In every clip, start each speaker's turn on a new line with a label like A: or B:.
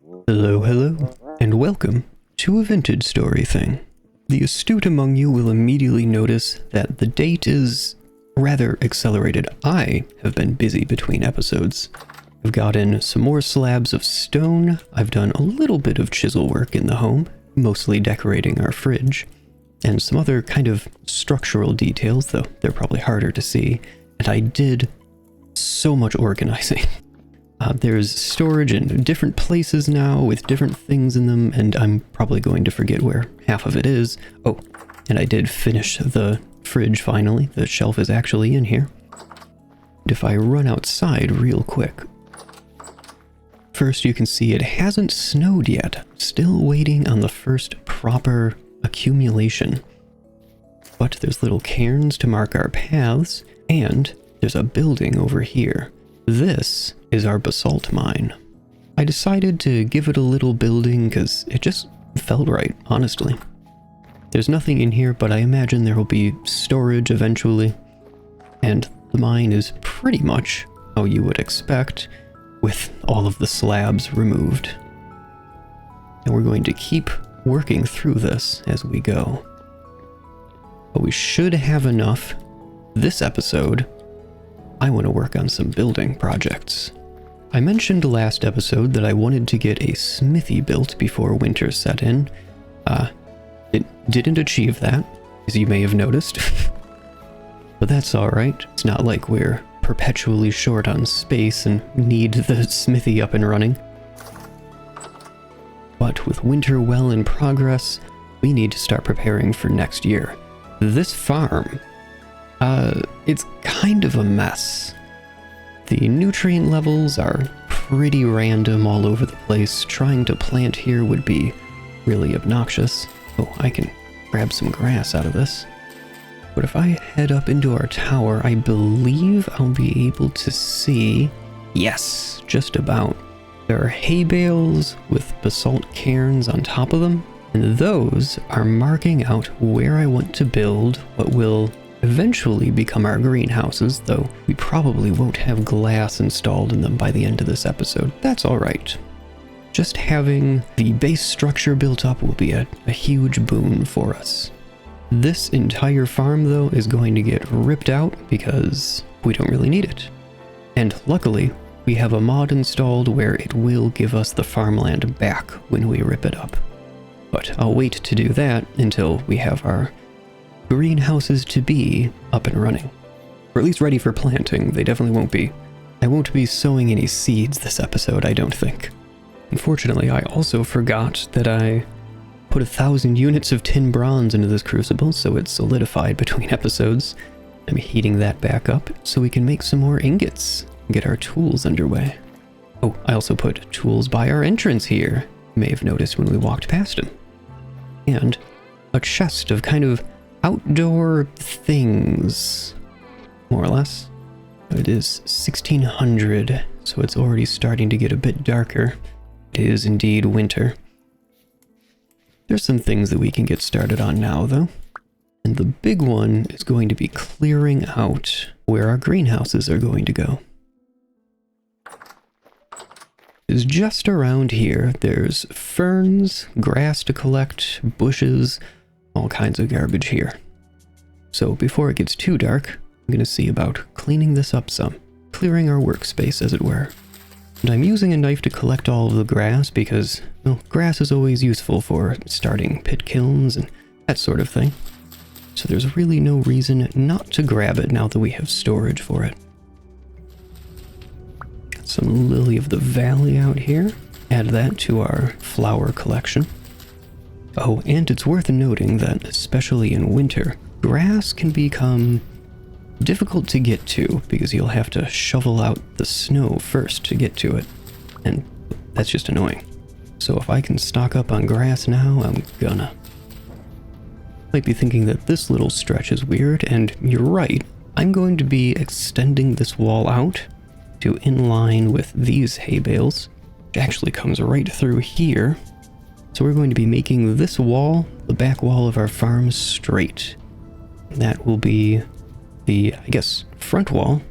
A: Hello, hello, and welcome to a vintage story thing. The astute among you will immediately notice that the date is rather accelerated. I have been busy between episodes. I've got in some more slabs of stone, I've done a little bit of chisel work in the home, mostly decorating our fridge, and some other kind of structural details, though they're probably harder to see, and I did so much organizing. There's storage in different places now with different things in them, and I'm probably going to forget where half of it is. Oh, and I did finish the fridge finally. The shelf is actually in here. And if I run outside real quick, first you can see it hasn't snowed yet. Still waiting on the first proper accumulation. But there's little cairns to mark our paths, and there's a building over here. This is our basalt mine. I decided to give it a little building because it just felt right, honestly. There's nothing in here, but I imagine there will be storage eventually. And the mine is pretty much how you would expect, with all of the slabs removed. And we're going to keep working through this as we go. But we should have enough this episode. I want to work on some building projects. I mentioned last episode that I wanted to get a smithy built before winter set in. It didn't achieve that, as you may have noticed. But that's alright. It's not like we're perpetually short on space and need the smithy up and running. But with winter well in progress, we need to start preparing for next year. This farm, it's kind of a mess. The nutrient levels are pretty random all over the place. Trying to plant here would be really obnoxious. Oh, I can grab some grass out of this. But if I head up into our tower, I believe I'll be able to see... Yes, just about. There are hay bales with basalt cairns on top of them, and those are marking out where I want to build what will eventually become our greenhouses, though we probably won't have glass installed in them by the end of this episode. That's alright. Just having the base structure built up will be a huge boon for us. This entire farm, though, is going to get ripped out because we don't really need it. And luckily, we have a mod installed where it will give us the farmland back when we rip it up. But I'll wait to do that until we have our greenhouses to be up and running. Or at least ready for planting. They definitely won't be. I won't be sowing any seeds this episode, I don't think. Unfortunately, I also forgot that I put 1,000 units of tin bronze into this crucible, so it's solidified between episodes. I'm heating that back up so we can make some more ingots and get our tools underway. Oh, I also put tools by our entrance here. You may have noticed when we walked past them. And a chest of kind of outdoor things, more or less. It is 1600, so it's already starting to get a bit darker. It is indeed winter. There's some things that we can get started on now, though. And the big one is going to be clearing out where our greenhouses are going to go. Is just around here. There's ferns, grass to collect, bushes, all kinds of garbage here. So before it gets too dark, I'm going to see about cleaning this up some, clearing our workspace as it were. And I'm using a knife to collect all of the grass because, well, grass is always useful for starting pit kilns and that sort of thing. So there's really no reason not to grab it now that we have storage for it. Got some lily of the valley out here. Add that to our flower collection. Oh, and it's worth noting that, especially in winter, grass can become difficult to get to because you'll have to shovel out the snow first to get to it, and that's just annoying. So if I can stock up on grass now, I'm gonna. Might be thinking that this little stretch is weird, and you're right. I'm going to be extending this wall out to in line with these hay bales. It actually comes right through here. So we're going to be making this wall, the back wall of our farm, straight. And that will be the, I guess, front wall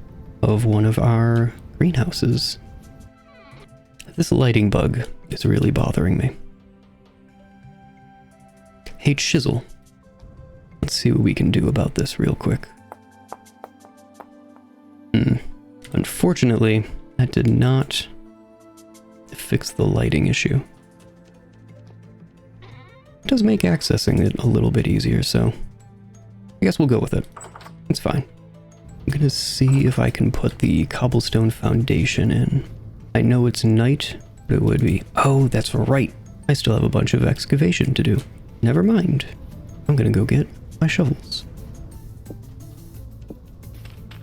A: of one of our greenhouses. this lighting bug is really bothering me. Hey, Chisel. Let's see what we can do about this real quick. Unfortunately, that did not fix the lighting issue. It does make accessing it a little bit easier, so I guess we'll go with it. It's fine. I'm gonna see if I can put the cobblestone foundation in. I know it's night, but it would be... Oh, that's right. I still have a bunch of excavation to do. Never mind. I'm gonna go get my shovels.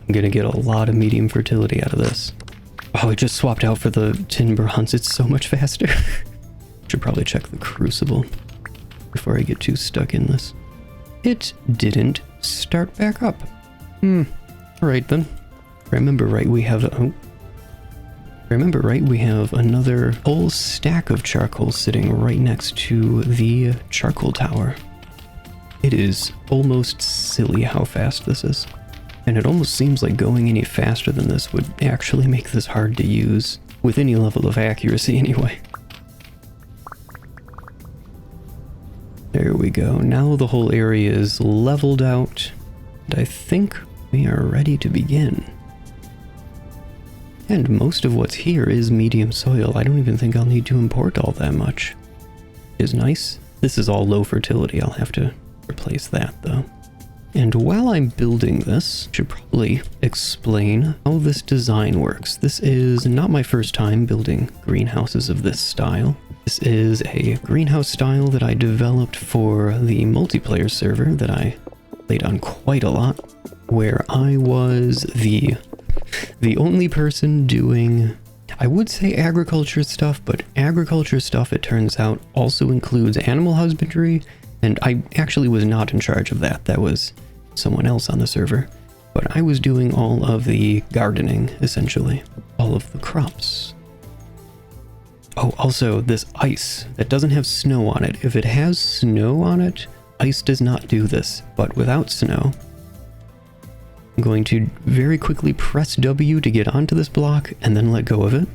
A: I'm gonna get a lot of medium fertility out of this. Oh, I just swapped out for the tin bronze. It's so much faster. Should probably check the crucible before I get too stuck in this. It didn't start back up. Alright then. Remember right, we have... Remember right, we have another whole stack of charcoal sitting right next to the charcoal tower. It is almost silly how fast this is. And it almost seems like going any faster than this would actually make this hard to use, with any level of accuracy anyway. There we go. Now the whole area is leveled out, and I think we are ready to begin. And most of what's here is medium soil. I don't even think I'll need to import all that much. Is nice. This is all low fertility. I'll have to replace that though. And while I'm building this, I should probably explain how this design works. This is not my first time building greenhouses of this style. This is a greenhouse style that I developed for the multiplayer server that I played on quite a lot, where I was the only person doing, I would say agriculture stuff, but agriculture stuff, it turns out, also includes animal husbandry, and I actually was not in charge of that. That was someone else on the server. But I was doing all of the gardening, essentially. All of the crops. Oh, also, this ice that doesn't have snow on it. If it has snow on it, ice does not do this. But without snow, I'm going to very quickly press W to get onto this block and then let go of it.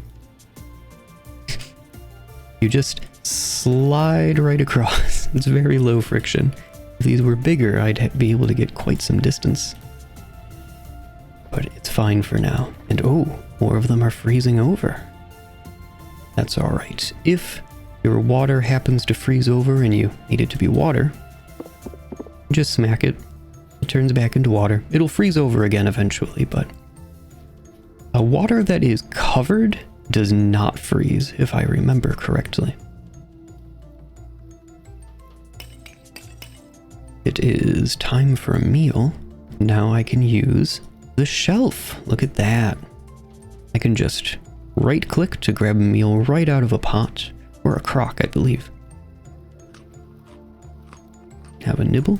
A: You just slide right across. It's very low friction. If these were bigger, I'd be able to get quite some distance. But it's fine for now. And oh, more of them are freezing over. That's alright. If your water happens to freeze over and you need it to be water, just smack it. It turns back into water. It'll freeze over again eventually, but water that is covered does not freeze, if I remember correctly. It is time for a meal. Now I can use the shelf. Look at that. I can just right click to grab a meal right out of a pot, or a crock, I believe. Have a nibble.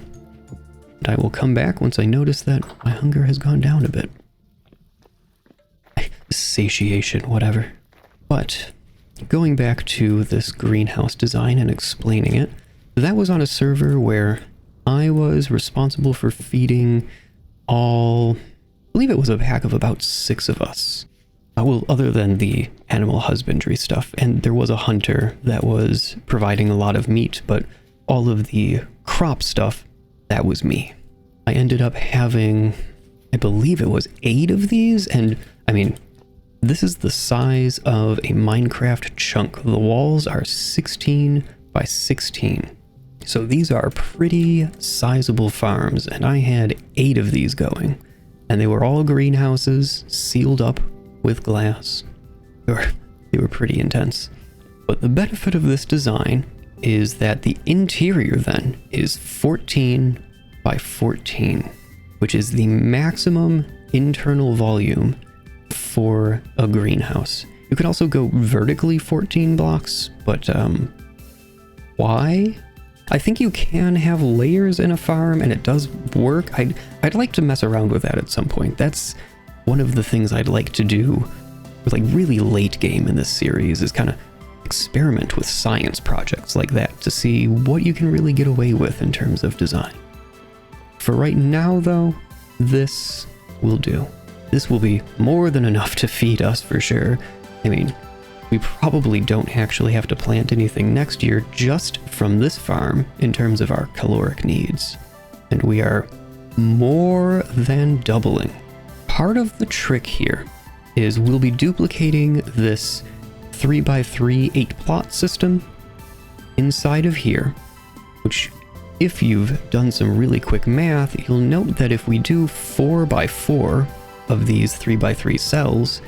A: And I will come back once I notice that my hunger has gone down a bit. Satiation, whatever. But going back to this greenhouse design and explaining it, that was on a server where I was responsible for feeding all, I believe it was a pack of about 6 of us. Well, other than the animal husbandry stuff, and there was a hunter that was providing a lot of meat, but all of the crop stuff, that was me. I ended up having, I believe it was 8 of these, and I mean, this is the size of a Minecraft chunk. The walls are 16 by 16. So these are pretty sizable farms, and I had 8 of these going. And they were all greenhouses, sealed up with glass. They were pretty intense. But the benefit of this design is that the interior then is 14 by 14, which is the maximum internal volume for a greenhouse. You could also go vertically 14 blocks, but why? I think you can have layers in a farm, and it does work. I'd like to mess around with that at some point. That's one of the things I'd like to do with like really late game in this series, is kind of experiment with science projects like that to see what you can really get away with in terms of design. For right now though, this will do. This will be more than enough to feed us for sure. I mean, we probably don't actually have to plant anything next year just from this farm in terms of our caloric needs. And we are more than doubling. Part of the trick here is we'll be duplicating this 3x3 8 plot system inside of here, which if you've done some really quick math, you'll note that if we do 4x4 of these 3x3 cells,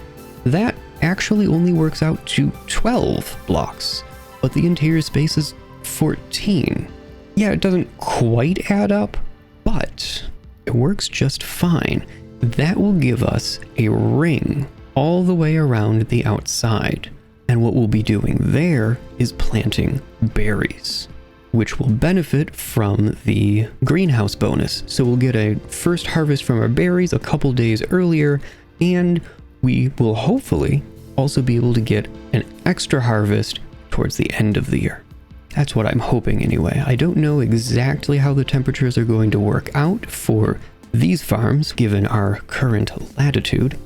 A: that actually only works out to 12 blocks, but the interior space is 14. Yeah, it doesn't quite add up, but it works just fine. That will give us a ring all the way around the outside. And what we'll be doing there is planting berries, which will benefit from the greenhouse bonus. So we'll get a first harvest from our berries a couple days earlier, and we will hopefully also be able to get an extra harvest towards the end of the year. That's what I'm hoping anyway. I don't know exactly how the temperatures are going to work out for these farms given our current latitude,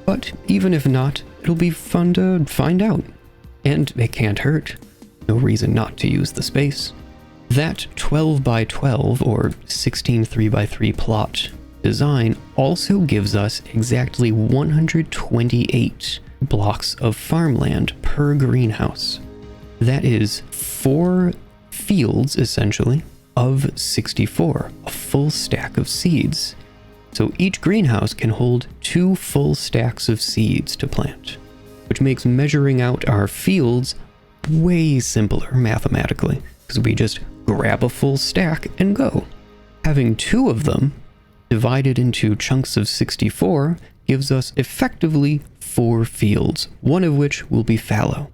A: but even if not, it'll be fun to find out. And it can't hurt. No reason not to use the space. That 12x12 or 16 3x3 plot design also gives us exactly 128 blocks of farmland per greenhouse. That is 4 fields, essentially, of 64, a full stack of seeds. So each greenhouse can hold 2 full stacks of seeds to plant, which makes measuring out our fields way simpler mathematically, because we just grab a full stack and go. Having 2 of them divided into chunks of 64 gives us effectively 4 fields, one of which will be fallow.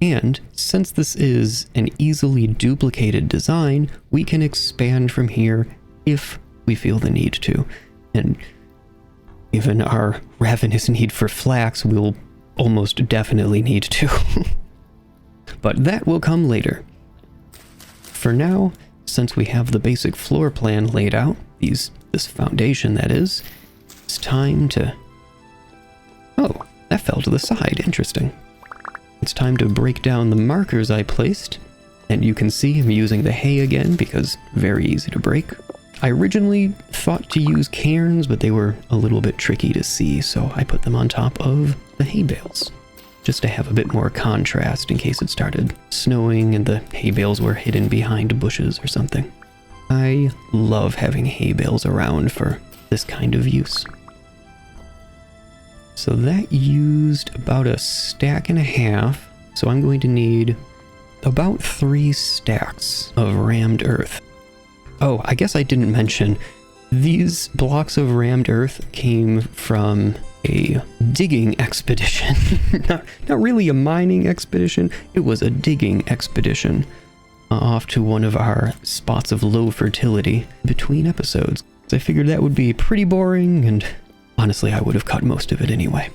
A: And since this is an easily duplicated design, we can expand from here if we feel the need to. And given our ravenous need for flax, we'll almost definitely need to. But that will come later. For now, since we have the basic floor plan laid out, this foundation that is, it's time to... Oh, that fell to the side. Interesting. It's time to break down the markers I placed, and you can see I'm using the hay again because very easy to break. I originally thought to use cairns, but they were a little bit tricky to see, so I put them on top of the hay bales, just to have a bit more contrast in case it started snowing and the hay bales were hidden behind bushes or something. I love having hay bales around for this kind of use. So that used about a stack and a half, so I'm going to need about 3 stacks of rammed earth. Oh, I guess I didn't mention, these blocks of rammed earth came from a digging expedition. not really a mining expedition, it was a digging expedition off to one of our spots of low fertility between episodes. So I figured that would be pretty boring, and honestly I would have cut most of it anyway.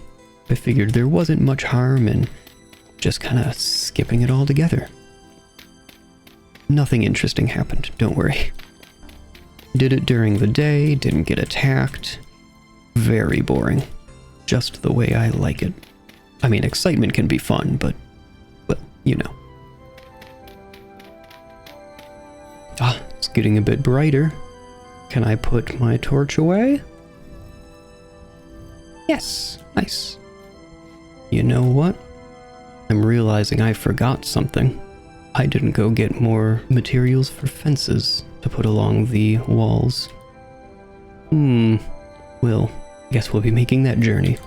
A: I figured there wasn't much harm in just kind of skipping it all together. Nothing interesting happened, don't worry. Did it during the day, didn't get attacked. Very boring. Just the way I like it. I mean, excitement can be fun, but, well, you know. Ah, it's getting a bit brighter. Can I put my torch away? Yes, nice. You know what? I'm realizing I forgot something. I didn't go get more materials for fences to put along the walls. Well, I guess we'll be making that journey.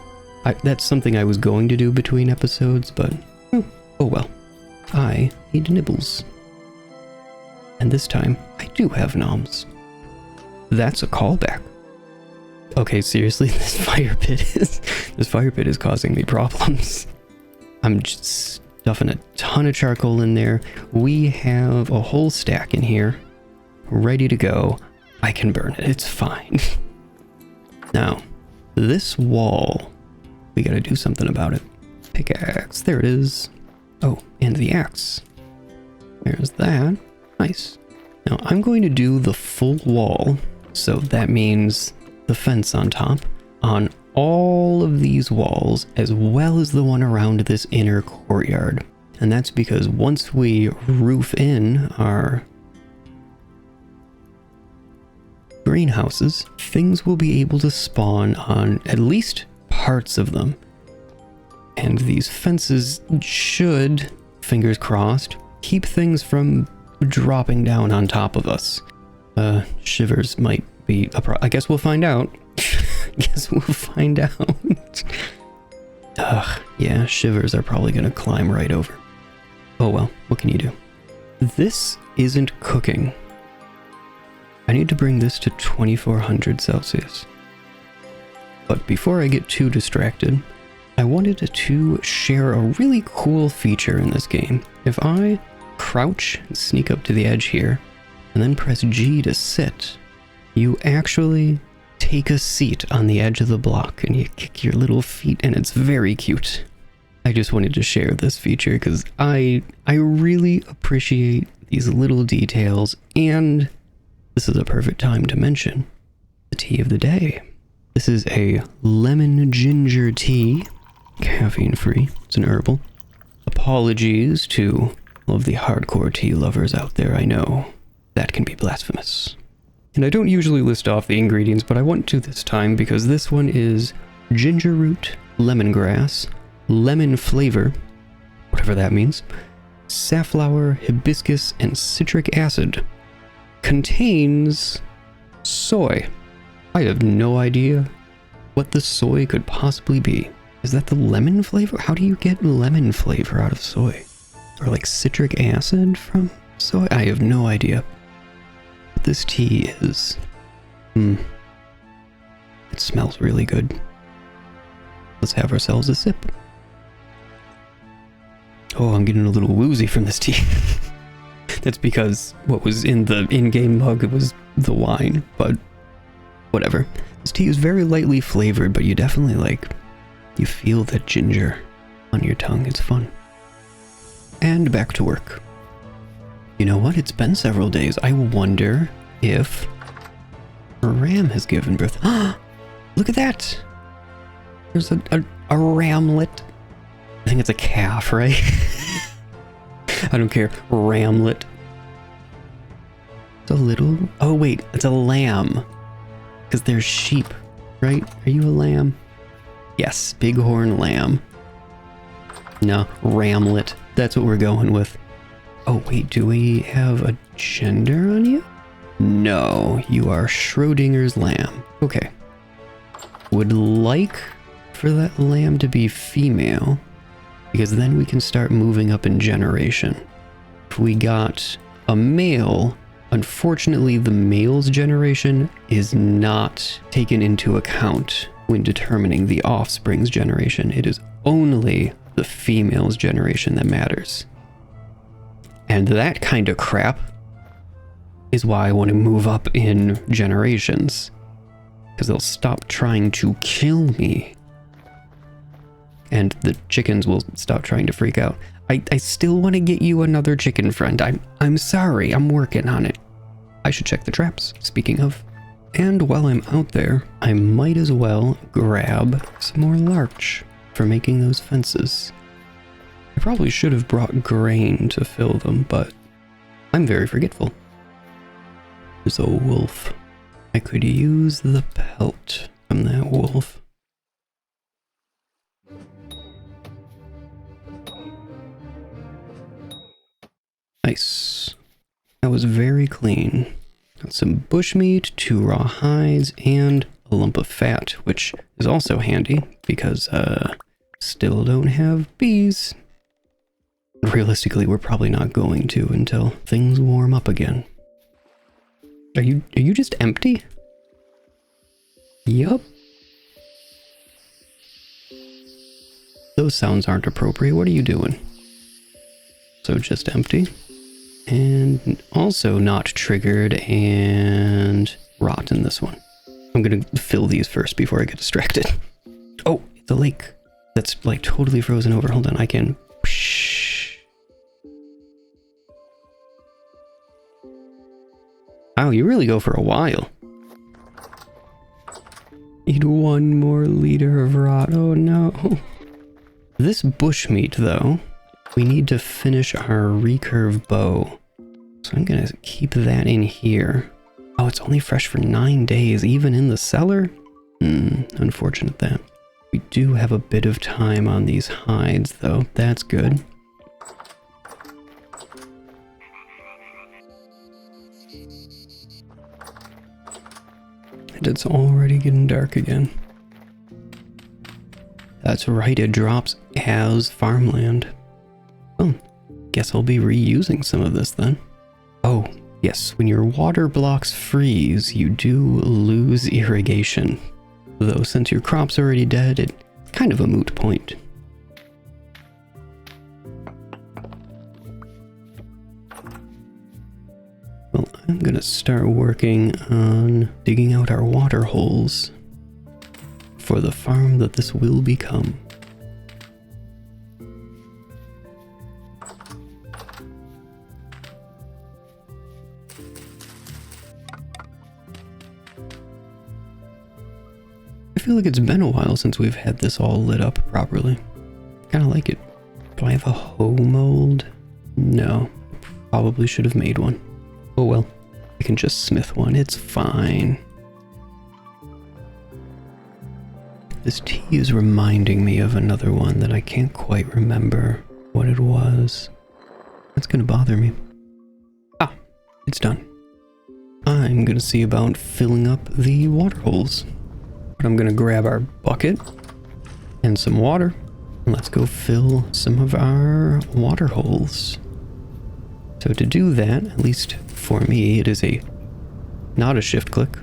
A: That's something I was going to do between episodes, but oh well. I need nibbles. And this time, I do have noms. That's a callback. Okay, seriously, this fire pit is causing me problems. I'm just stuffing a ton of charcoal in there. We have a whole stack in here, ready to go. I can burn it, it's fine. Now, this wall, we gotta do something about it. Pickaxe, there it is. Oh, and the axe. There's that. Nice. Now, I'm going to do the full wall, so that means the fence on top, on all of these walls as well as the one around this inner courtyard. And that's because once we roof in our greenhouses, things will be able to spawn on at least parts of them. And these fences should, fingers crossed, keep things from dropping down on top of us. Shivers might be I guess we'll find out. Guess we'll find out. Ugh, yeah, shivers are probably gonna climb right over. Oh well, what can you do? This isn't cooking. I need to bring this to 2400 Celsius. But before I get too distracted, I wanted to share a really cool feature in this game. If I crouch and sneak up to the edge here, and then press G to sit, you actually take a seat on the edge of the block and you kick your little feet, and it's very cute. I just wanted to share this feature because I really appreciate these little details, and this is a perfect time to mention the tea of the day. This is a lemon ginger tea, caffeine free, it's an herbal. Apologies to all of the hardcore tea lovers out there, I know that can be blasphemous. And I don't usually list off the ingredients, but I want to this time because this one is ginger root, lemongrass, lemon flavor, whatever that means, safflower, hibiscus, and citric acid. Contains soy. I have no idea what the soy could possibly be. Is that the lemon flavor? How do you get lemon flavor out of soy? Or like citric acid from soy? I have no idea. But this tea is... it smells really good. Let's have ourselves a sip. Oh, I'm getting a little woozy from this tea. That's because what was in the in-game mug was the wine, but whatever. This tea is very lightly flavored, but you definitely you feel that ginger on your tongue. It's fun. And back to work. You know what? It's been several days. I wonder if a ram has given birth. Look at that! There's a ramlet. I think it's a calf, right? I don't care. Ramlet. It's a little... Oh, wait. It's a lamb. Because they're sheep, right? Are you a lamb? Yes. Bighorn lamb. No. Ramlet. That's what we're going with. Oh, wait. Do we have a gender on you? No. You are Schrodinger's lamb. Okay. Would like for that lamb to be female, because then we can start moving up in generation. If we got a male, unfortunately the male's generation is not taken into account when determining the offspring's generation. It is only the female's generation that matters. And that kind of crap is why I want to move up in generations, because they'll stop trying to kill me. And the chickens will stop trying to freak out. I still want to get you another chicken friend. I'm sorry, I'm working on it. I should check the traps, speaking of. And while I'm out there, I might as well grab some more larch for making those fences. I probably should have brought grain to fill them, but I'm very forgetful. There's a wolf. I could use the pelt from that wolf. Nice. That was very clean. Got some bushmeat, 2 raw hides, and a lump of fat, which is also handy because still don't have bees. Realistically, we're probably not going to until things warm up again. Are you just empty? Yup. Those sounds aren't appropriate. What are you doing? So just empty. And also not triggered and rot in this one. I'm gonna fill these first before I get distracted. Oh, it's a lake that's like totally frozen over. Hold on, I can... Wow, you really go for a while. You'd 1 more liter of rot. Oh no. This bushmeat, though, we need to finish our recurve bow. So I'm gonna keep that in here. Oh, it's only fresh for 9 days, even in the cellar? Unfortunate that. We do have a bit of time on these hides, though. That's good. And it's already getting dark again. That's right, it drops as farmland. Oh, guess I'll be reusing some of this then. Oh, yes, when your water blocks freeze, you do lose irrigation. Though since your crop's already dead, it's kind of a moot point. Well, I'm gonna start working on digging out our water holes for the farm that this will become. I feel like it's been a while since we've had this all lit up properly. Kind of like it. Do I have a hoe mold? No. Probably should have made one. Oh well. I can just smith one. It's fine. This tea is reminding me of another one that I can't quite remember what it was. That's gonna bother me. Ah, it's done. I'm gonna see about filling up the water holes. But I'm gonna grab our bucket and some water, and let's go fill some of our water holes. So to do that, at least for me, it is not a shift click,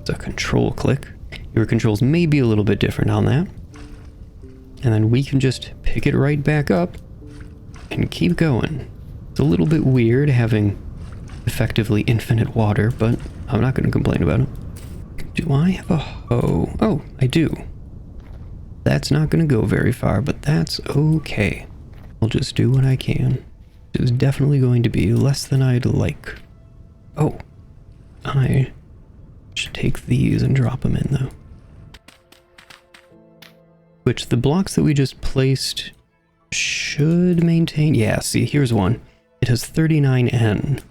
A: it's a control click. Your controls may be a little bit different on that. And then we can just pick it right back up and keep going. It's a little bit weird having effectively infinite water, but I'm not gonna complain about it. Do I have a hoe? Oh, I do. That's not going to go very far, but that's okay. I'll just do what I can. It's definitely going to be less than I'd like. Oh, I should take these and drop them in, though. Which the blocks that we just placed should maintain. Yeah, see, here's one. It has 39N.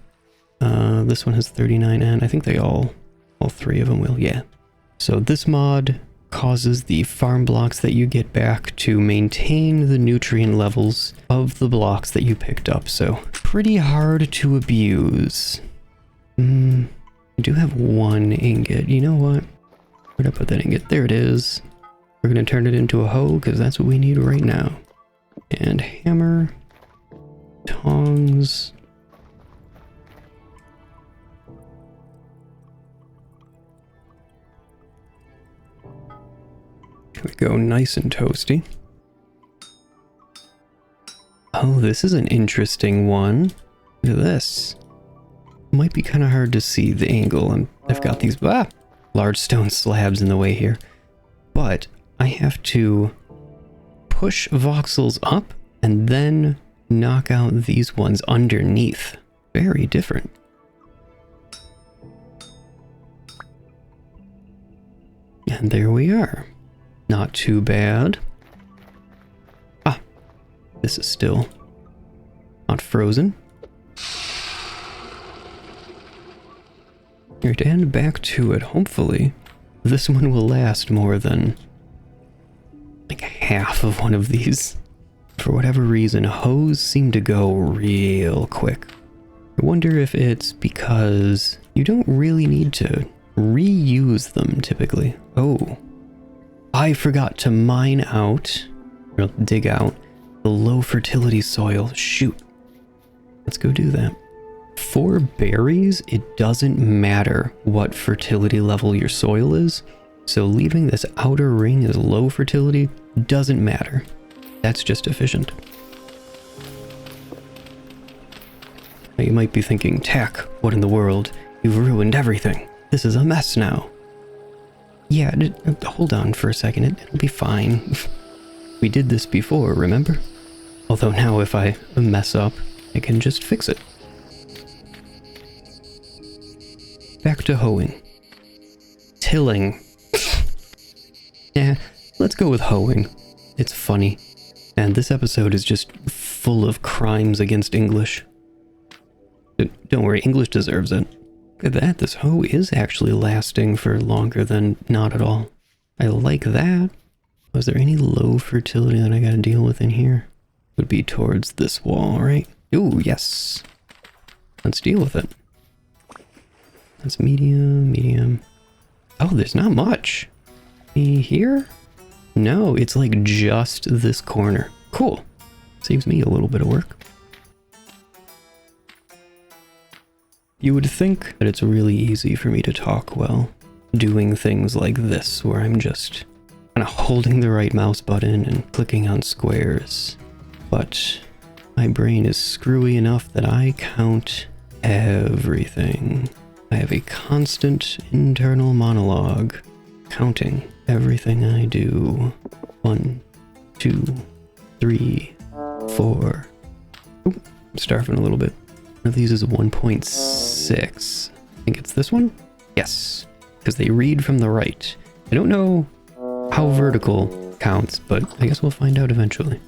A: This one has 39N. I think they all 3 of them will, yeah. So this mod causes the farm blocks that you get back to maintain the nutrient levels of the blocks that you picked up, so pretty hard to abuse. I do have 1 ingot. You know what? Where'd I put that ingot? There it is. We're gonna turn it into a hoe, because that's what we need right now. And hammer, tongs. Here we go, nice and toasty. Oh, this is an interesting one. Look at this. Might be kind of hard to see the angle, and I've got these large stone slabs in the way here. But I have to push voxels up and then knock out these ones underneath. Very different. And there we are. Not too bad. Ah, this is still not frozen. Alright, and back to it. Hopefully, this one will last more than like half of one of these. For whatever reason, hoes seem to go real quick. I wonder if it's because you don't really need to reuse them typically. Oh, I forgot to mine out, or dig out, the low fertility soil. Shoot. Let's go do that. For berries, it doesn't matter what fertility level your soil is, so leaving this outer ring as low fertility doesn't matter. That's just efficient. Now you might be thinking, Tack, what in the world? You've ruined everything. This is a mess now. Yeah, hold on for a second, it'll be fine. We did this before, remember? Although now if I mess up, I can just fix it. Back to hoeing. Tilling. Yeah, let's go with hoeing. It's funny. And this episode is just full of crimes against English. Don't worry, English deserves it. Look at that, this hoe is actually lasting for longer than not at all. I like that. Was there any low fertility that I gotta deal with in here? Would be towards this wall, right? Ooh, yes. Let's deal with it. That's medium, medium. Oh, there's not much. Here? No, it's like just this corner. Cool. Saves me a little bit of work. You would think that it's really easy for me to talk well, doing things like this, where I'm just kind of holding the right mouse button and clicking on squares. But my brain is screwy enough that I count everything. I have a constant internal monologue, counting everything I do. 1, 2, 3, 4. Ooh, I'm starving a little bit. One of these is 1.6. I think it's this one? Yes, because they read from the right. I don't know how vertical counts, but I guess we'll find out eventually.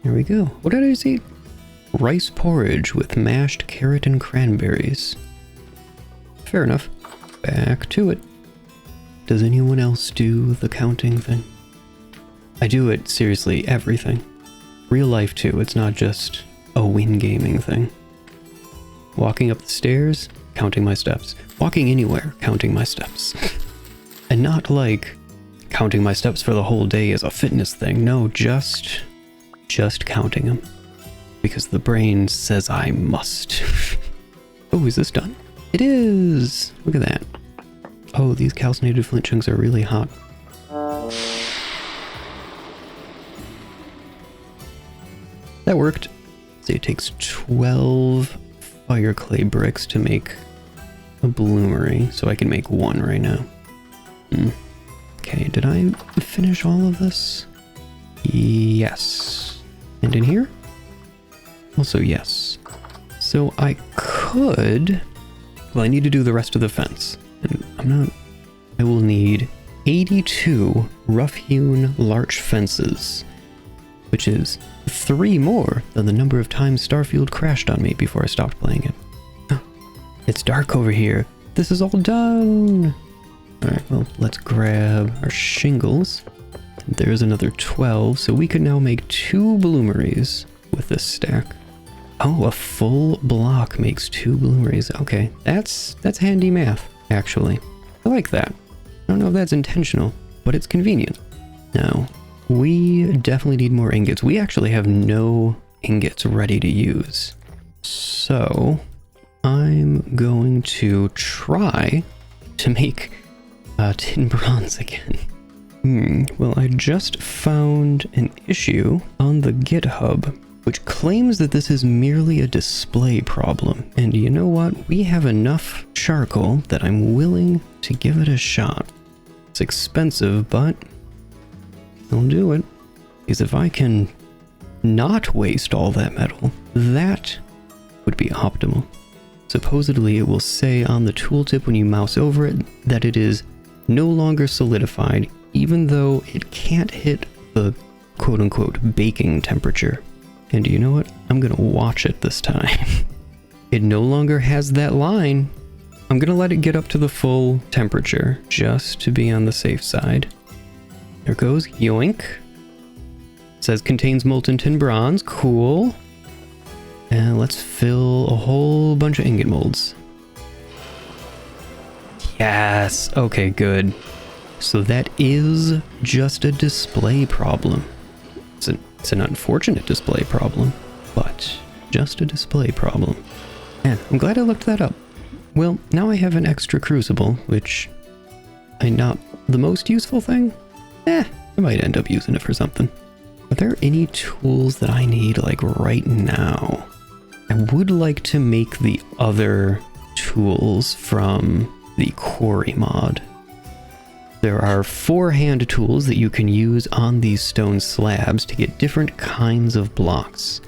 A: Here we go. What did I see? Rice porridge with mashed carrot and cranberries. Fair enough. Back to it. Does anyone else do the counting thing? I do it, seriously, everything. Real life too, it's not just a win gaming thing. Walking up the stairs, counting my steps. Walking anywhere, counting my steps. And not like counting my steps for the whole day as a fitness thing. No, just counting them. Because the brain says I must. Oh, is this done? It is! Look at that. Oh, these calcinated flint chunks are really hot. That worked. See, it takes 12 fire clay bricks to make a bloomery, so I can make one right now. Okay, did I finish all of this? Yes. And in here? Also yes. So I could... Well, I need to do the rest of the fence. And I will need 82 rough-hewn larch fences, which is 3 more than the number of times Starfield crashed on me before I stopped playing it. Oh, it's dark over here. This is all done. Alright, well, let's grab our shingles. There's another 12, so we could now make 2 bloomeries with this stack. Oh, a full block makes 2 bloomeries. Okay, that's handy math, actually. I like that. I don't know if that's intentional, but it's convenient. Now, we definitely need more ingots. We actually have no ingots ready to use. So, I'm going to try to make tin bronze again. Well, I just found an issue on the GitHub, which claims that this is merely a display problem. And you know what? We have enough charcoal that I'm willing to give it a shot. It's expensive, but I'll do it. Because if I can not waste all that metal, that would be optimal. Supposedly it will say on the tooltip when you mouse over it that it is no longer solidified, even though it can't hit the quote-unquote baking temperature. And you know what? I'm gonna watch it this time. It no longer has that line. I'm gonna let it get up to the full temperature, just to be on the safe side. There goes, yoink. It says contains molten tin bronze, cool. And let's fill a whole bunch of ingot molds. Yes, okay, good. So that is just a display problem. It's an unfortunate display problem, but just a display problem. And I'm glad I looked that up. Well, now I have an extra crucible, which not the most useful thing. I might end up using it for something. Are there any tools that I need like right now? I would like to make the other tools from the quarry mod. There are 4 hand tools that you can use on these stone slabs to get different kinds of blocks.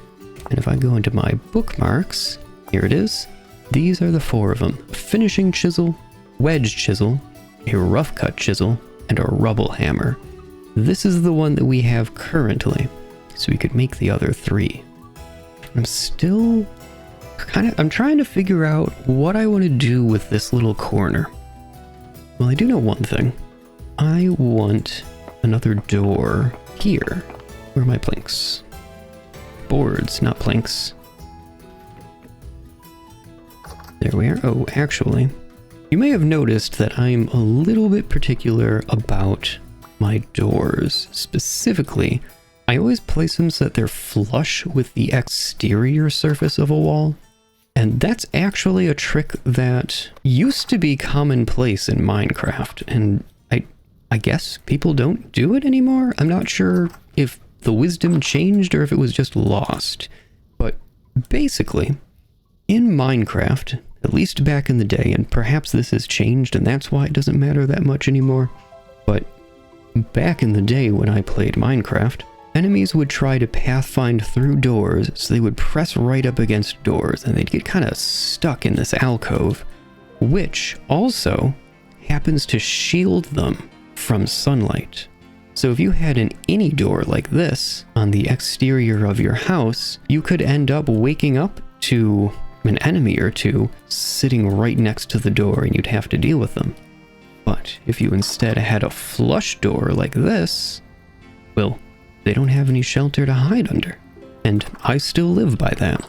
A: And if I go into my bookmarks, here it is. These are the 4 of them. A finishing chisel, wedge chisel, a rough cut chisel, and a rubble hammer. This is the one that we have currently, so we could make the other 3. I'm still I'm trying to figure out what I want to do with this little corner. Well, I do know one thing. I want another door here. Where are my planks? Boards, not planks. There we are. Oh, actually, you may have noticed that I'm a little bit particular about my doors. Specifically, I always place them so that they're flush with the exterior surface of a wall. And that's actually a trick that used to be commonplace in Minecraft, and I guess people don't do it anymore. I'm not sure if the wisdom changed or if it was just lost. But basically, in Minecraft, at least back in the day, and perhaps this has changed and that's why it doesn't matter that much anymore, but back in the day when I played Minecraft, enemies would try to pathfind through doors, so they would press right up against doors and they'd get kind of stuck in this alcove, which also happens to shield them from sunlight. So if you had an any door like this on the exterior of your house, you could end up waking up to an enemy or two sitting right next to the door and you'd have to deal with them. But if you instead had a flush door like this, well, they don't have any shelter to hide under. And I still live by that.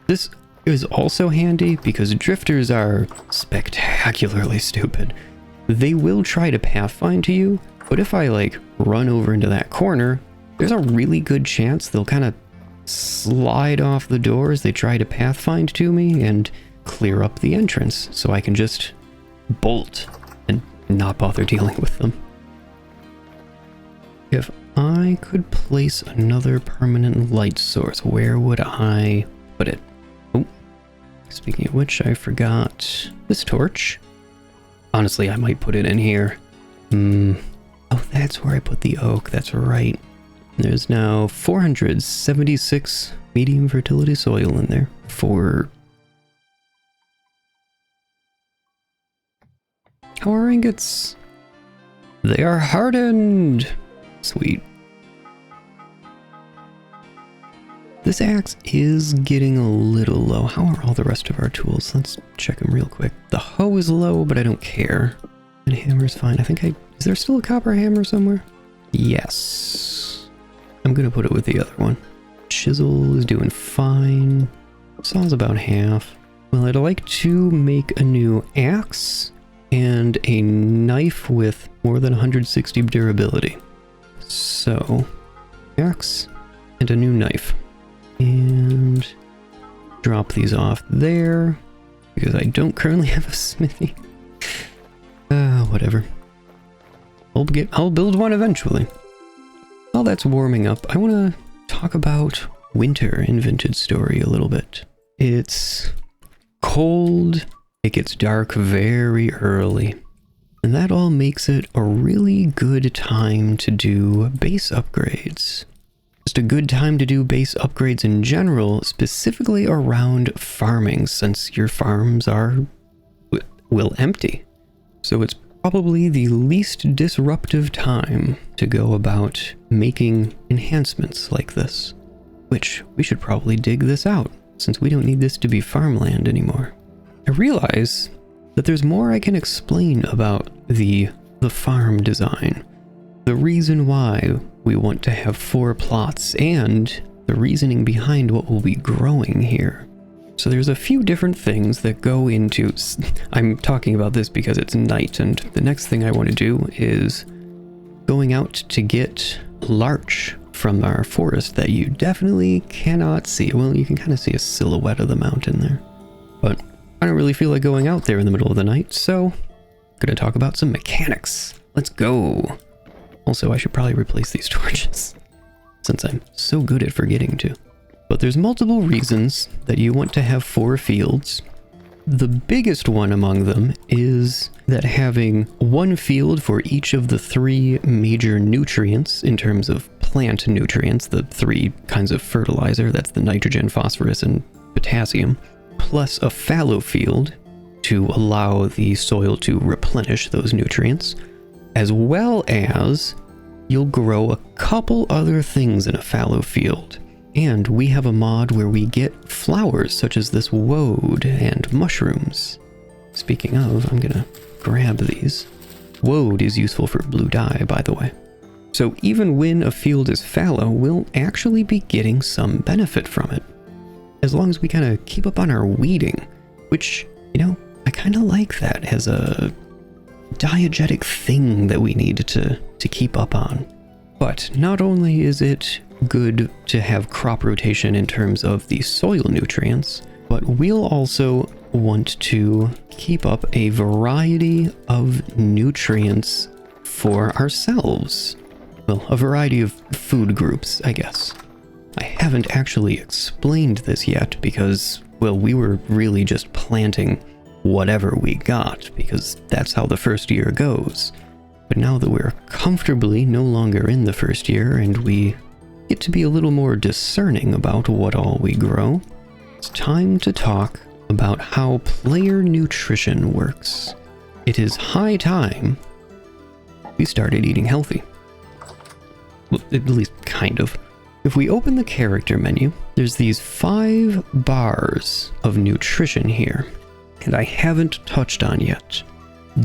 A: This is also handy because drifters are spectacularly stupid. They will try to pathfind to you, but if I run over into that corner, there's a really good chance they'll kind of slide off the door as they try to pathfind to me and clear up the entrance so I can just bolt and not bother dealing with them. If I could place another permanent light source, where would I put it? Oh, speaking of which, I forgot this torch. Honestly, I might put it in here. Oh, that's where I put the oak, that's right. There's now 476 medium fertility soil in there for... How are ingots? They are hardened! Sweet. This axe is getting a little low. How are all the rest of our tools? Let's check them real quick. The hoe is low, but I don't care. And hammer's fine. Is there still a copper hammer somewhere? Yes. I'm gonna put it with the other one. Chisel is doing fine. Saw's about half. Well, I'd like to make a new axe and a knife with more than 160 durability. So, axe and a new knife. And drop these off there because I don't currently have a smithy. Whatever. I'll build one eventually. While that's warming up, I want to talk about winter in Vintage Story a little bit. It's cold, it gets dark very early, and that all makes it a really good time to do base upgrades. Just a good time to do base upgrades in general, specifically around farming, since your farms will empty. So it's probably the least disruptive time to go about making enhancements like this. Which, we should probably dig this out, since we don't need this to be farmland anymore. I realize that there's more I can explain about the farm design. The reason why we want to have 4 plots, and the reasoning behind what will be growing here. So there's a few different things that go into... I'm talking about this because it's night, and the next thing I want to do is going out to get larch from our forest that you definitely cannot see. Well, you can kind of see a silhouette of the mountain there. But I don't really feel like going out there in the middle of the night, so I'm going to talk about some mechanics. Let's go! Also, I should probably replace these torches, since I'm so good at forgetting to. But there's multiple reasons that you want to have 4 fields. The biggest one among them is that having 1 field for each of the 3 major nutrients in terms of plant nutrients, the 3 kinds of fertilizer, that's the nitrogen, phosphorus, and potassium, plus a fallow field to allow the soil to replenish those nutrients, as well as you'll grow a couple other things in a fallow field. And we have a mod where we get flowers such as this woad and mushrooms. Speaking of, I'm gonna grab these. Woad is useful for blue dye, by the way. So even when a field is fallow, we'll actually be getting some benefit from it. As long as we kind of keep up on our weeding, which, you know, I kind of like that as a diegetic thing that we need to keep up on. But not only is it good to have crop rotation in terms of the soil nutrients, but we'll also want to keep up a variety of nutrients for ourselves. Well, a variety of food groups, I guess. I haven't actually explained this yet because, well, we were really just planting whatever we got because that's how the first year goes. But now that we're comfortably no longer in the first year and we get to be a little more discerning about what all we grow, it's time to talk about how player nutrition works. It is high time we started eating healthy. Well, at least kind of. If we open the character menu, there's these 5 bars of nutrition here, and I haven't touched on yet.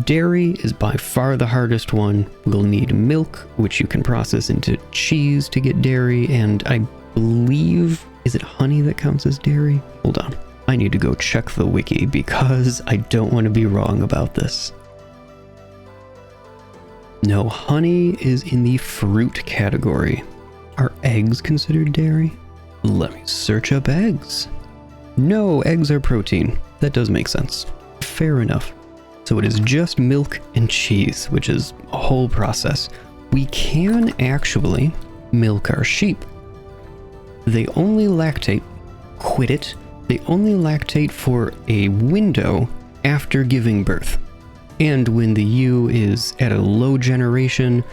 A: Dairy is by far the hardest one. We'll need milk, which you can process into cheese to get dairy, and I believe, is it honey that counts as dairy? Hold on. I need to go check the wiki because I don't want to be wrong about this. No, honey is in the fruit category. Are eggs considered dairy? Let me search up eggs. No, eggs are protein. That does make sense. Fair enough. So it is just milk and cheese, which is a whole process. We can actually milk our sheep. They only lactate, quit it, they only lactate for a window after giving birth. And when the ewe is at a low generation,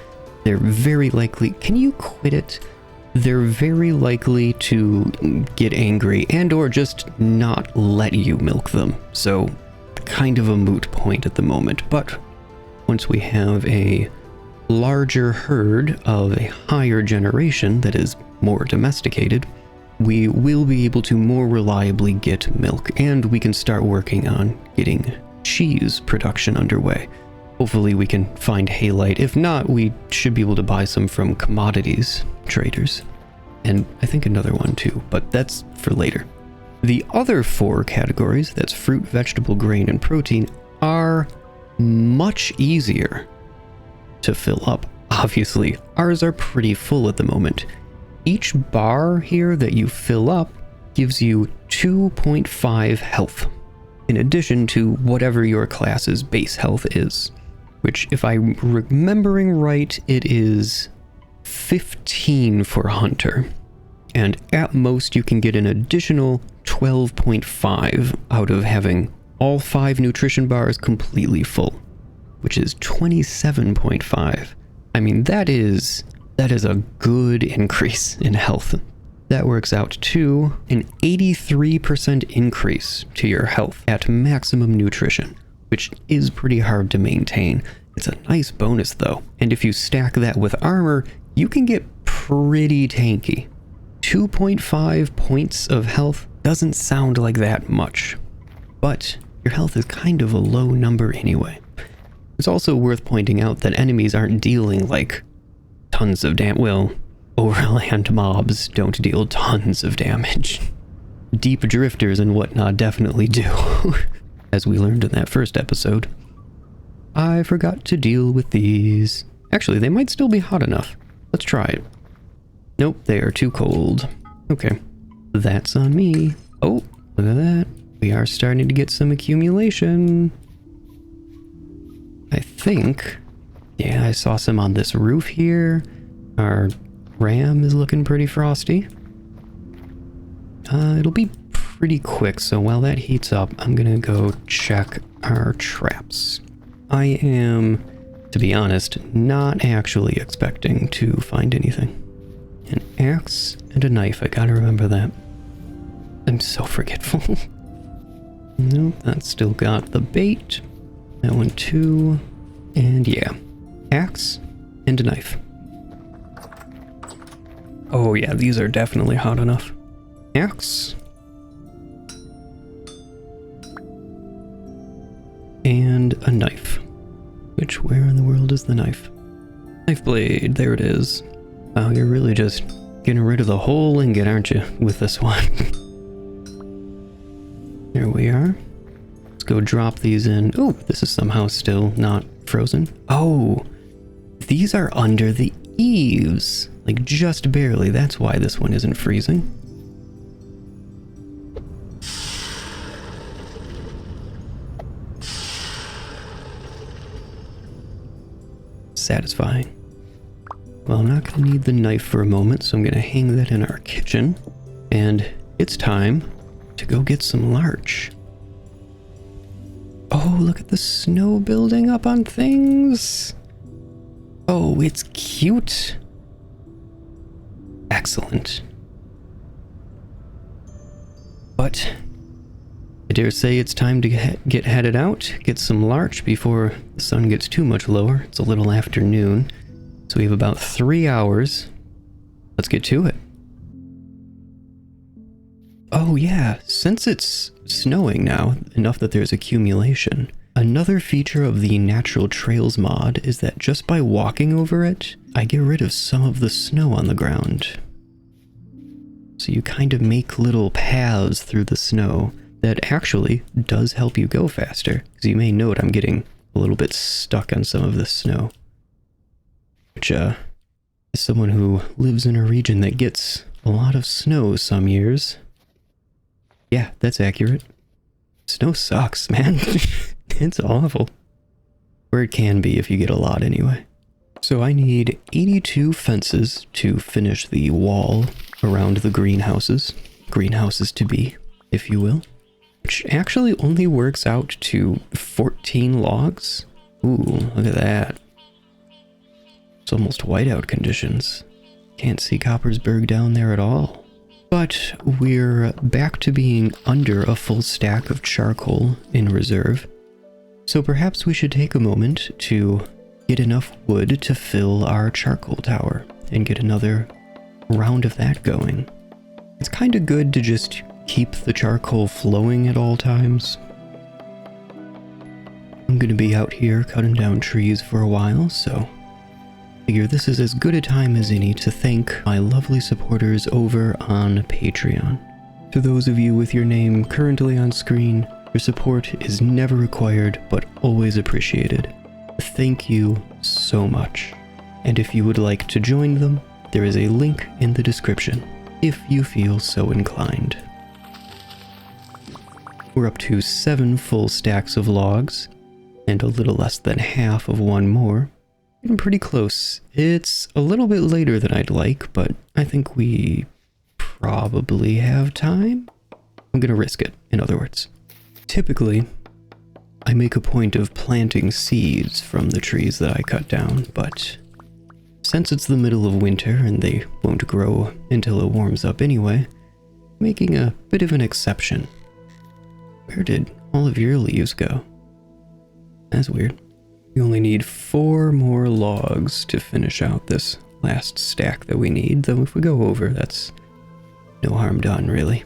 A: they're very likely, can you quit it? They're very likely to get angry and or just not let you milk them. So kind of a moot point at the moment, but once we have a larger herd of a higher generation that is more domesticated, we will be able to more reliably get milk, and we can start working on getting cheese production underway. Hopefully we can find halite. If not, we should be able to buy some from commodities traders. And I think another one too, but that's for later. The other 4 categories, that's fruit, vegetable, grain, and protein, are much easier to fill up. Obviously, ours are pretty full at the moment. Each bar here that you fill up gives you 2.5 health, in addition to whatever your class's base health is, which, if I'm remembering right, it is 15 for Hunter. And at most you can get an additional 12.5 out of having all 5 nutrition bars completely full, which is 27.5. I mean, that is a good increase in health. That works out to an 83% increase to your health at maximum nutrition, which is pretty hard to maintain. It's a nice bonus though, and if you stack that with armor, you can get pretty tanky. 2.5 points of health doesn't sound like that much, but your health is kind of a low number anyway. It's also worth pointing out that enemies aren't dealing like tons of overland mobs don't deal tons of damage. Deep drifters and whatnot definitely do, as we learned in that first episode. I forgot to deal with these. Actually, they might still be hot enough. Let's try it. Nope, they are too cold. Okay, that's on me. Oh, look at that. We are starting to get some accumulation. I think, yeah, I saw some on this roof here. Our ram is looking pretty frosty. It'll be pretty quick, so while that heats up, I'm gonna go check our traps. I am, to be honest, not actually expecting to find anything. An axe and a knife, I gotta remember that. I'm so forgetful. Nope, that's still got the bait. That one too. And yeah, axe and a knife. Oh yeah, these are definitely hot enough. Axe. And a knife. Which, where in the world is the knife? Knife blade, there it is. Wow, you're really just getting rid of the whole ingot, aren't you, with this one? There we are. Let's go drop these in. Oh, this is somehow still not frozen. Oh, these are under the eaves. Like, just barely. That's why this one isn't freezing. Satisfying. Well, I'm not going to need the knife for a moment, so I'm going to hang that in our kitchen. And it's time to go get some larch. Oh, look at the snow building up on things. Oh, it's cute. Excellent. But I dare say it's time to get headed out, get some larch before the sun gets too much lower. It's a little afternoon, so we have about 3 hours. Let's get to it. Oh yeah, since it's snowing now, enough that there's accumulation, another feature of the Natural Trails mod is that just by walking over it, I get rid of some of the snow on the ground. So you kind of make little paths through the snow that actually does help you go faster. Because you may note I'm getting a little bit stuck on some of the snow. Which, as someone who lives in a region that gets a lot of snow some years, yeah, that's accurate. Snow sucks, man. It's awful. Or it can be if you get a lot anyway. So I need 82 fences to finish the wall around the greenhouses. Greenhouses to be, if you will. Which actually only works out to 14 logs. Ooh, look at that. It's almost whiteout conditions. Can't see Coppersburg down there at all. But we're back to being under a full stack of charcoal in reserve. So perhaps we should take a moment to get enough wood to fill our charcoal tower and get another round of that going. It's kind of good to just keep the charcoal flowing at all times. I'm gonna be out here cutting down trees for a while, so I figure this is as good a time as any to thank my lovely supporters over on Patreon. To those of you with your name currently on screen, your support is never required but always appreciated. Thank you so much. And if you would like to join them, there is a link in the description, if you feel so inclined. We're up to 7 full stacks of logs, and a little less than half of one more. Getting pretty close. It's a little bit later than I'd like, but I think we probably have time. I'm gonna risk it, in other words. Typically, I make a point of planting seeds from the trees that I cut down, but since it's the middle of winter and they won't grow until it warms up anyway, making a bit of an exception. Where did all of your leaves go? That's weird. We only need 4 more logs to finish out this last stack that we need, though if we go over, that's no harm done, really.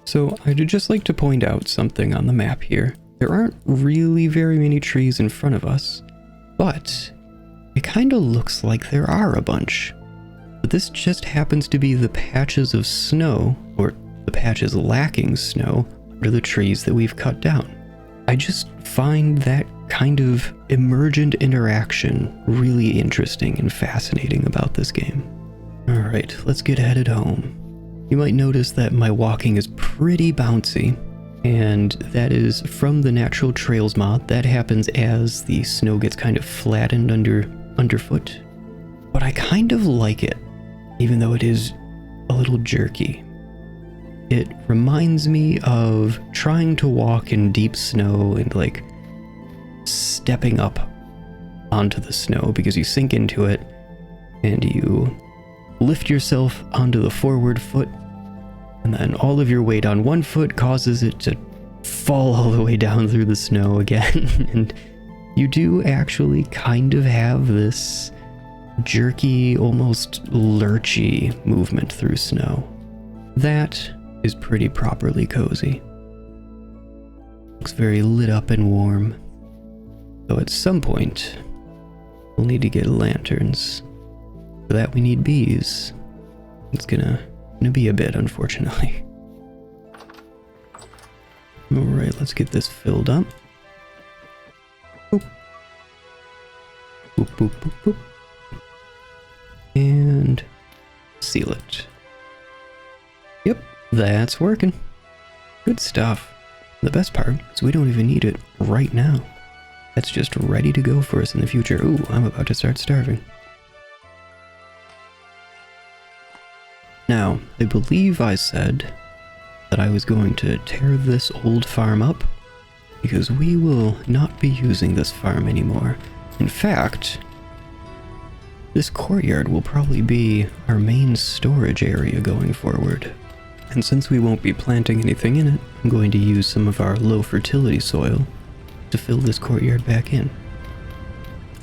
A: So I'd just like to point out something on the map here. There aren't really very many trees in front of us, but it kind of looks like there are a bunch. But this just happens to be the patches of snow, or the patches lacking snow, under the trees that we've cut down. I just find that kind of emergent interaction really interesting and fascinating about this game. Alright, let's get headed home. You might notice that my walking is pretty bouncy, and that is from the Natural Trails mod. That happens as the snow gets kind of flattened underfoot. But I kind of like it, even though it is a little jerky. It reminds me of trying to walk in deep snow and like stepping up onto the snow because you sink into it and you lift yourself onto the forward foot, and then all of your weight on one foot causes it to fall all the way down through the snow again. And you do actually kind of have this jerky, almost lurchy movement through snow. That is pretty properly cozy. Looks very lit up and warm. So at some point, we'll need to get lanterns. For that we need bees. It's gonna be a bit, unfortunately. Alright, let's get this filled up. Boop. Boop, boop, boop, boop. And seal it. Yep, that's working. Good stuff. The best part is we don't even need it right now. That's just ready to go for us in the future. Ooh, I'm about to start starving. Now, I believe I said that I was going to tear this old farm up because we will not be using this farm anymore. In fact, this courtyard will probably be our main storage area going forward. And since we won't be planting anything in it, I'm going to use some of our low fertility soil to fill this courtyard back in.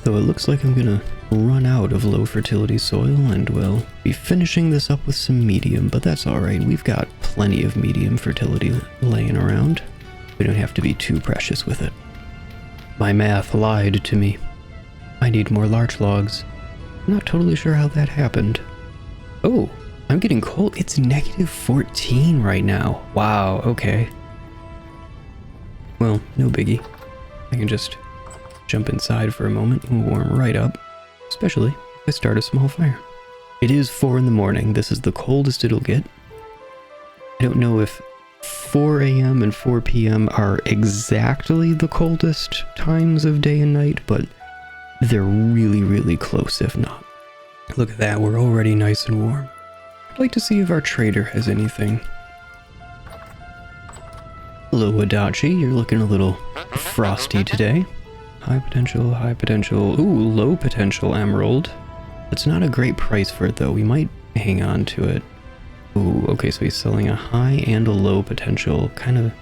A: So it looks like I'm gonna run out of low fertility soil and we'll be finishing this up with some medium, but that's alright. We've got plenty of medium fertility laying around. We don't have to be too precious with it. My math lied to me. I need more larch logs. I'm not totally sure how that happened. Oh, I'm getting cold. It's negative 14 right now. Wow, okay. Well, no biggie. I can just jump inside for a moment and warm right up. Especially if I start a small fire. It is 4 in the morning. This is the coldest it'll get. I don't know if 4 a.m. and 4 p.m. are exactly the coldest times of day and night, but they're really, really close if not. Look at that, we're already nice and warm. I'd like to see if our trader has anything. Hello, Adachi, you're looking a little frosty today. High potential, ooh, low potential emerald. That's not a great price for it though, we might hang on to it. Ooh, okay, so he's selling a high and a low potential, kind of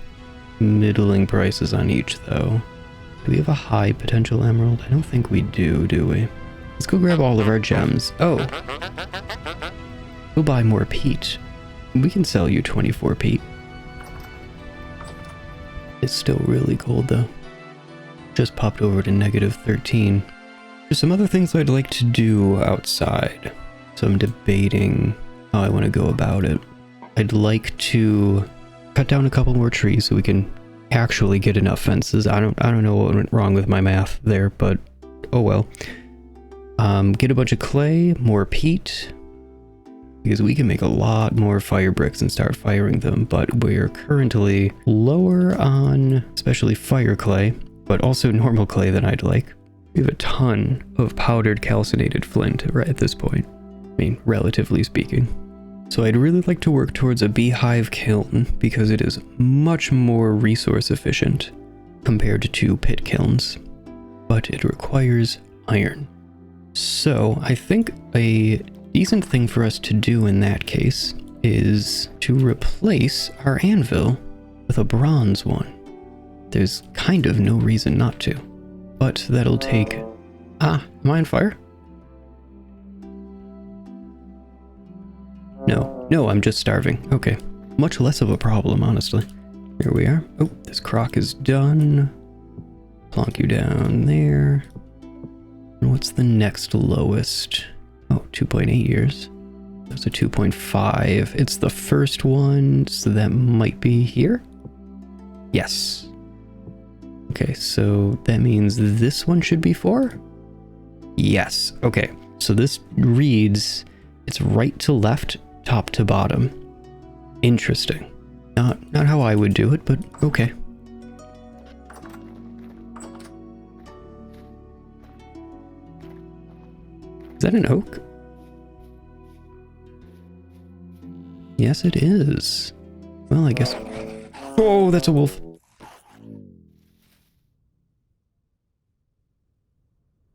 A: middling prices on each though. Do we have a high potential emerald? I don't think we do we? Let's go grab all of our gems. Oh! We'll buy more peat. We can sell you 24 peat. It's still really cold though. Just popped over to negative 13. There's some other things I'd like to do outside. So I'm debating how I want to go about it. I'd like to cut down a couple more trees so we can actually get enough fences. I don't know what went wrong with my math there, but oh well. Get a bunch of clay, more peat, because we can make a lot more fire bricks and start firing them, but we're currently lower on especially fire clay, but also normal clay than I'd like. We have a ton of powdered calcinated flint right at this point. I mean, relatively speaking. So I'd really like to work towards a beehive kiln because it is much more resource efficient compared to pit kilns, but it requires iron. So I think a decent thing for us to do in that case is to replace our anvil with a bronze one. There's kind of no reason not to, but that'll take... Ah, am I on fire? No, I'm just starving. Okay, much less of a problem, honestly. Here we are. Oh, this crock is done. Plonk you down there. And what's the next lowest? Oh, 2.8 years. That's a 2.5. It's the first one, so that might be here? Yes. Okay, so that means this one should be 4? Yes. Okay, so this reads, it's right to left, top to bottom. Interesting. Not how I would do it, but okay. Is that an oak? Yes, it is. Well, I guess... Oh, that's a wolf.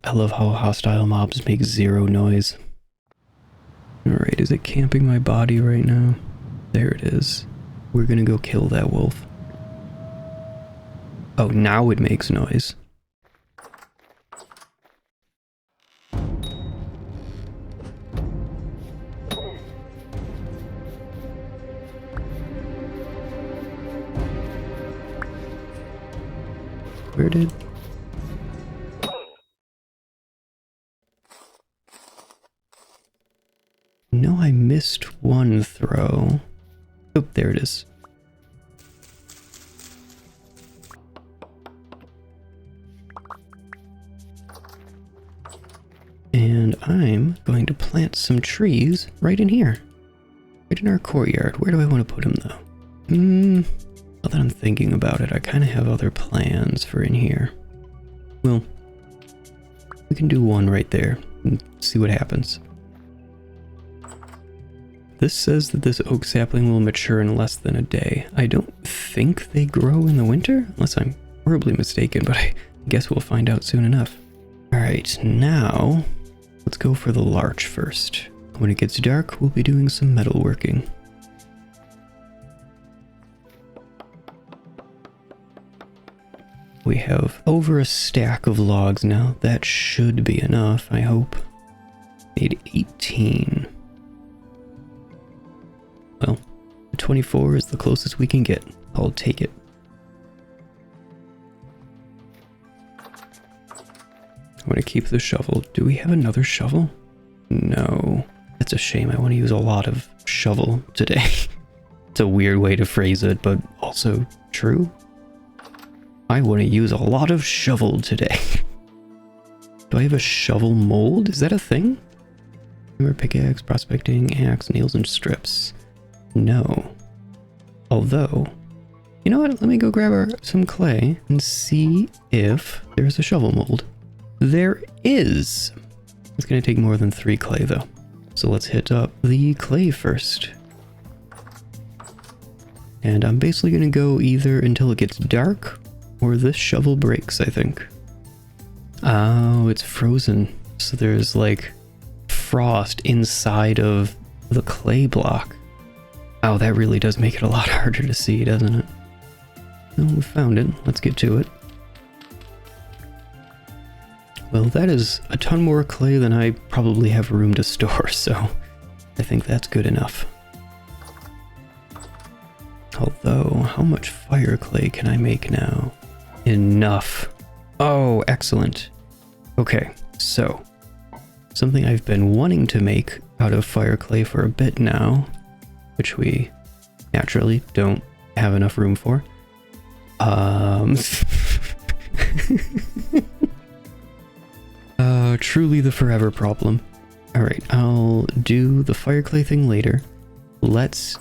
A: I love how hostile mobs make zero noise. Alright, is it camping my body right now? There it is. We're gonna go kill that wolf. Oh, now it makes noise. Where did... No, I missed one throw. Oh, there it is. And I'm going to plant some trees right in here. Right in our courtyard. Where do I want to put them, though? Now that I'm thinking about it, I kind of have other plans for in here. Well, we can do one right there and see what happens. This says that this oak sapling will mature in less than a day. I don't think they grow in the winter, unless I'm horribly mistaken, but I guess we'll find out soon enough. Alright, now let's go for the larch first. When it gets dark, we'll be doing some metalworking. We have over a stack of logs now. That should be enough, I hope. Made 18. Well, 24 is the closest we can get. I'll take it. I want to keep the shovel. Do we have another shovel? No. That's a shame. I want to use a lot of shovel today. It's a weird way to phrase it, but also true. I want to use a lot of shovel today. Do I have a shovel mold? Is that a thing? Hammer, pickaxe, prospecting, axe, nails, and strips. No. Although, you know what? Let me go grab some clay and see if there's a shovel mold. There is. It's going to take more than 3 clay, though. So let's hit up the clay first. And I'm basically going to go either until it gets dark or this shovel breaks, I think. Oh, it's frozen. So there's like frost inside of the clay block. Oh, that really does make it a lot harder to see, doesn't it? Well, we found it. Let's get to it. Well, that is a ton more clay than I probably have room to store, so I think that's good enough. Although, how much fire clay can I make now? Enough. Oh, excellent. Okay, so something I've been wanting to make out of fire clay for a bit now, which we naturally don't have enough room for. Truly the forever problem. Alright, I'll do the fire clay thing later. Let's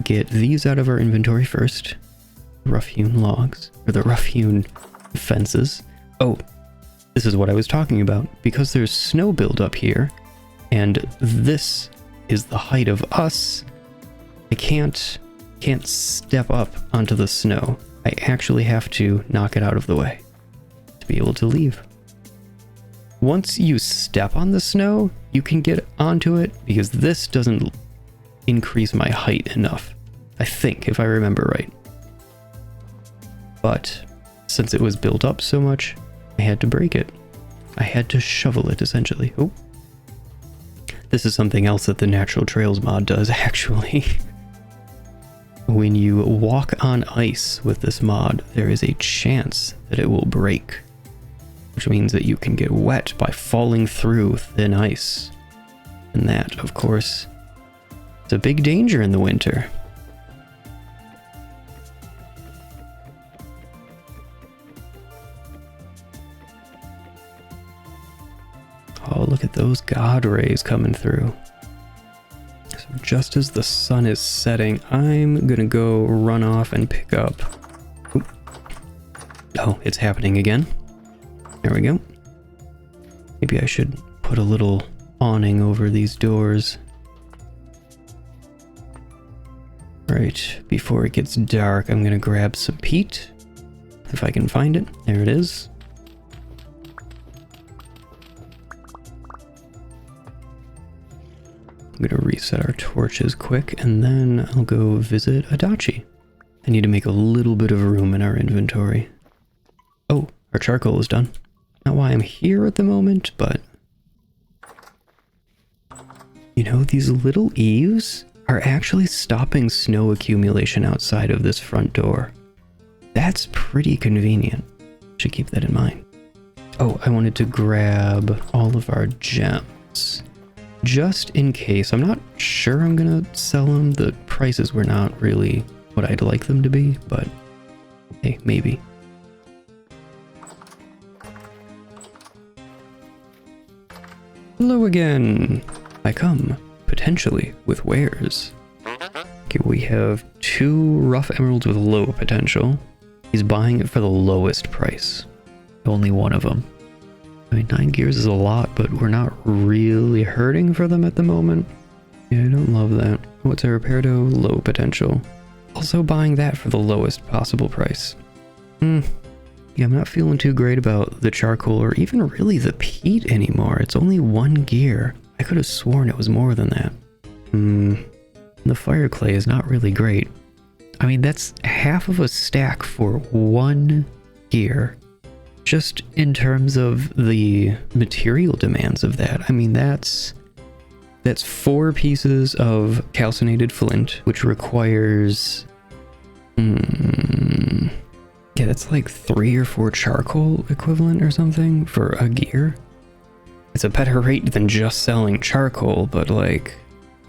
A: get these out of our inventory first. Rough-hewn logs, or the rough-hewn fences. Oh, this is what I was talking about. Because there's snow buildup here, and this is the height of us, I can't step up onto the snow. I actually have to knock it out of the way to be able to leave. Once you step on the snow, you can get onto it because this doesn't increase my height enough. I think, if I remember right. But since it was built up so much, I had to break it. I had to shovel it, essentially. Oh. This is something else that the Natural Trails mod does, actually. When you walk on ice with this mod, there is a chance that it will break, which means that you can get wet by falling through thin ice. And that, of course, is a big danger in the winter. Oh, look at those God rays coming through. So just as the sun is setting, I'm gonna go run off and pick up... Oop. Oh, it's happening again. There we go. Maybe I should put a little awning over these doors. Right, before it gets dark, I'm gonna grab some peat. If I can find it. There it is. I'm gonna reset our torches quick, and then I'll go visit Adachi. I need to make a little bit of room in our inventory. our charcoal is done. Not why I'm here at the moment, but... You know, these little eaves are actually stopping snow accumulation outside of this front door. That's pretty convenient. Should keep that in mind. Oh, I wanted to grab all of our gems. Just in case. I'm not sure I'm gonna sell them. The prices were not really what I'd like them to be, but hey, maybe. Hello again. I come, potentially, with wares. Okay, we have 2 rough emeralds with low potential. He's buying it for the lowest price. Only one of them. I mean, 9 gears is a lot, but we're not really hurting for them at the moment. Yeah, I don't love that. What's a repair dough? Low potential. Also buying that for the lowest possible price. Yeah, I'm not feeling too great about the charcoal or even really the peat anymore. It's only 1 gear. I could have sworn it was more than that. The fire clay is not really great. I mean, that's half of a stack for 1 gear. Just in terms of the material demands of that. I mean, that's 4 pieces of calcinated flint, which requires... Yeah, that's like 3 or 4 charcoal equivalent or something for a gear. It's a better rate than just selling charcoal, but like...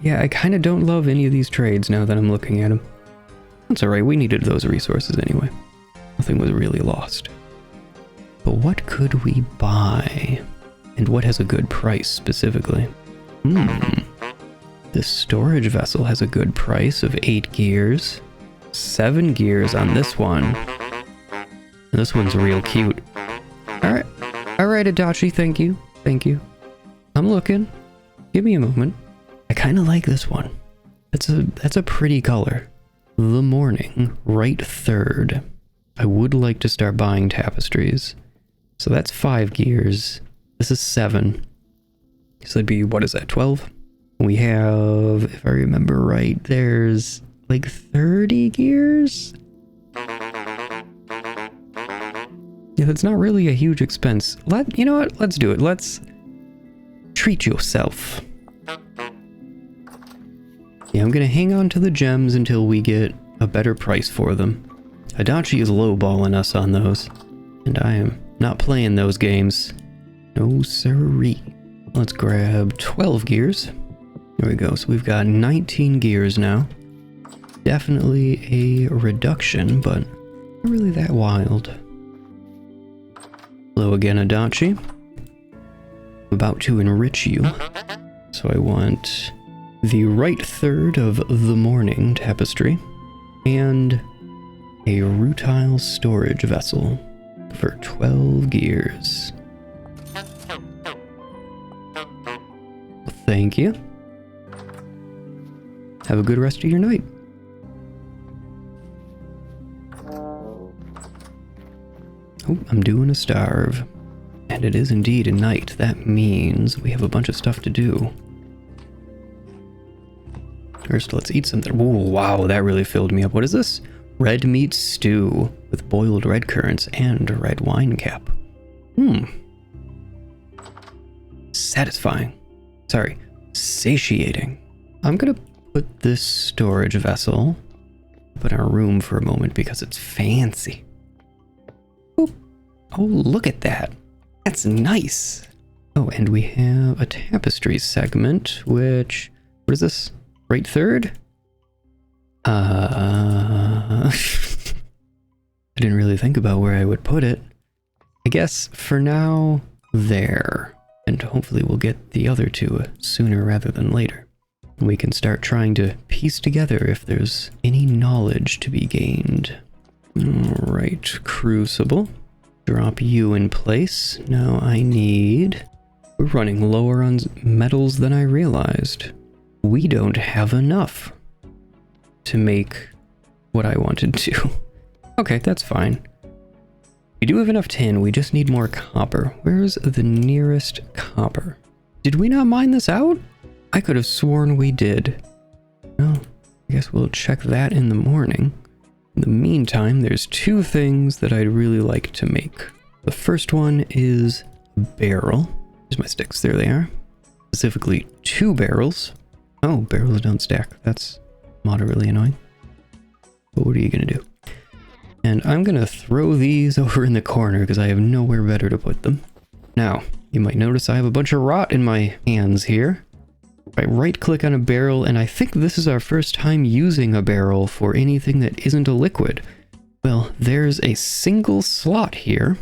A: Yeah, I kind of don't love any of these trades now that I'm looking at them. That's alright, we needed those resources anyway. Nothing was really lost. But what could we buy? And what has a good price specifically? This storage vessel has a good price of 8 gears. 7 gears on this one. And this one's real cute. Alright. Alright, Adachi, thank you. Thank you. I'm looking. Give me a moment. I kind of like this one. That's a pretty color. The morning, right third. I would like to start buying tapestries. So that's 5 gears. This is 7. So that'd be, what is that, 12? We have, if I remember right, there's like 30 gears? Yeah, that's not really a huge expense. You know what? Let's do it. Let's treat yourself. Yeah, I'm gonna hang on to the gems until we get a better price for them. Adachi is lowballing us on those, and I am not playing those games. No siree. Let's grab 12 gears. There we go. So we've got 19 gears now. Definitely a reduction, but not really that wild. Hello again, Adachi. I'm about to enrich you. So I want the right third of the morning tapestry and a rutile storage vessel for 12 gears. Thank you. Have a good rest of your night. Oh, I'm doing a starve. And it is indeed a night. That means we have a bunch of stuff to do. First, let's eat something. Oh, wow, that really filled me up. What is this? Red meat stew with boiled red currants and a red wine cap. Satisfying. Sorry, satiating. I'm gonna put this storage vessel up in our room for a moment because it's fancy. Oh, look at that. That's nice. Oh, and we have a tapestry segment, which... What is this? Right third? I didn't really think about where I would put it. I guess for now, there. And hopefully we'll get the other 2 sooner rather than later. We can start trying to piece together if there's any knowledge to be gained. Alright, crucible. Drop you in place. Now I need... We're running lower on metals than I realized. We don't have enough to make what I wanted to. Okay, that's fine. We do have enough tin, we just need more copper. Where's the nearest copper? Did we not mine this out? I could have sworn we did. Well, I guess we'll check that in the morning. In the meantime, there's 2 things that I'd really like to make. The first one is a barrel. Here's my sticks. There they are. Specifically 2 barrels. Oh, barrels don't stack. That's moderately annoying. But what are you going to do? And I'm going to throw these over in the corner because I have nowhere better to put them. Now, you might notice I have a bunch of rot in my hands here. I right click on a barrel, and I think this is our first time using a barrel for anything that isn't a liquid. Well, there's a single slot here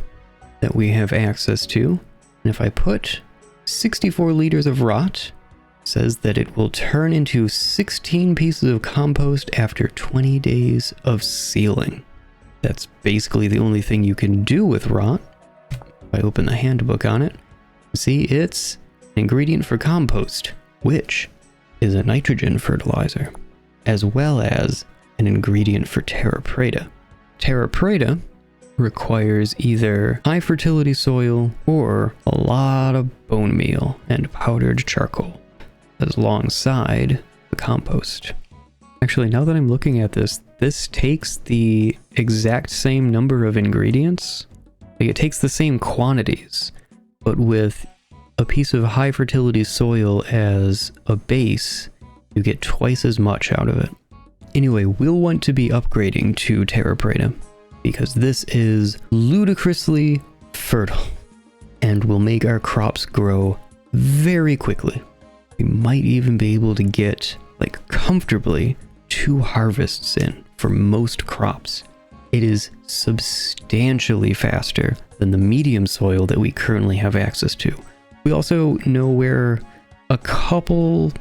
A: that we have access to. And if I put 64 liters of rot, it says that it will turn into 16 pieces of compost after 20 days of sealing. That's basically the only thing you can do with rot. If I open the handbook on it, see it's an ingredient for compost, which is a nitrogen fertilizer, as well as an ingredient for terra preta. Terra preta requires either high fertility soil or a lot of bone meal and powdered charcoal, alongside the compost. Actually, now that I'm looking at this, this takes the exact same number of ingredients. Like, it takes the same quantities, but with a piece of high fertility soil as a base, you get twice as much out of it. Anyway, we'll want to be upgrading to terra preta because this is ludicrously fertile and will make our crops grow very quickly. We might even be able to get, like, comfortably 2 harvests in for most crops. It is substantially faster than the medium soil that we currently have access to. We also know where a couple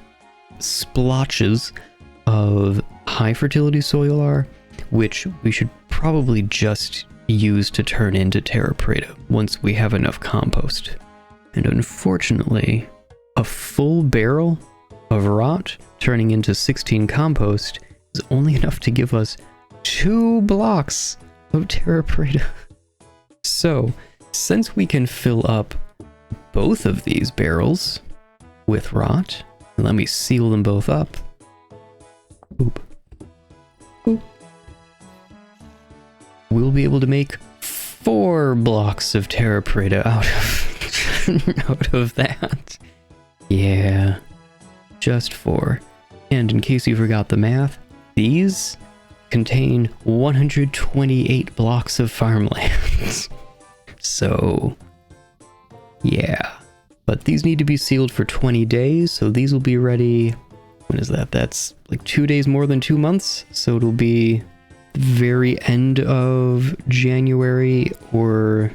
A: splotches of high fertility soil are, which we should probably just use to turn into terra preta once we have enough compost. And unfortunately, a full barrel of rot turning into 16 compost is only enough to give us 2 blocks of terra preta. So, since we can fill up both of these barrels with rot, and let me seal them both up. Boop. Boop. We'll be able to make 4 blocks of terra preta out of that. Yeah, just 4. And in case you forgot the math, these contain 128 blocks of farmland. So, yeah. But these need to be sealed for 20 days, so these will be ready. When is that? That's like 2 days more than 2 months, so it'll be the very end of January or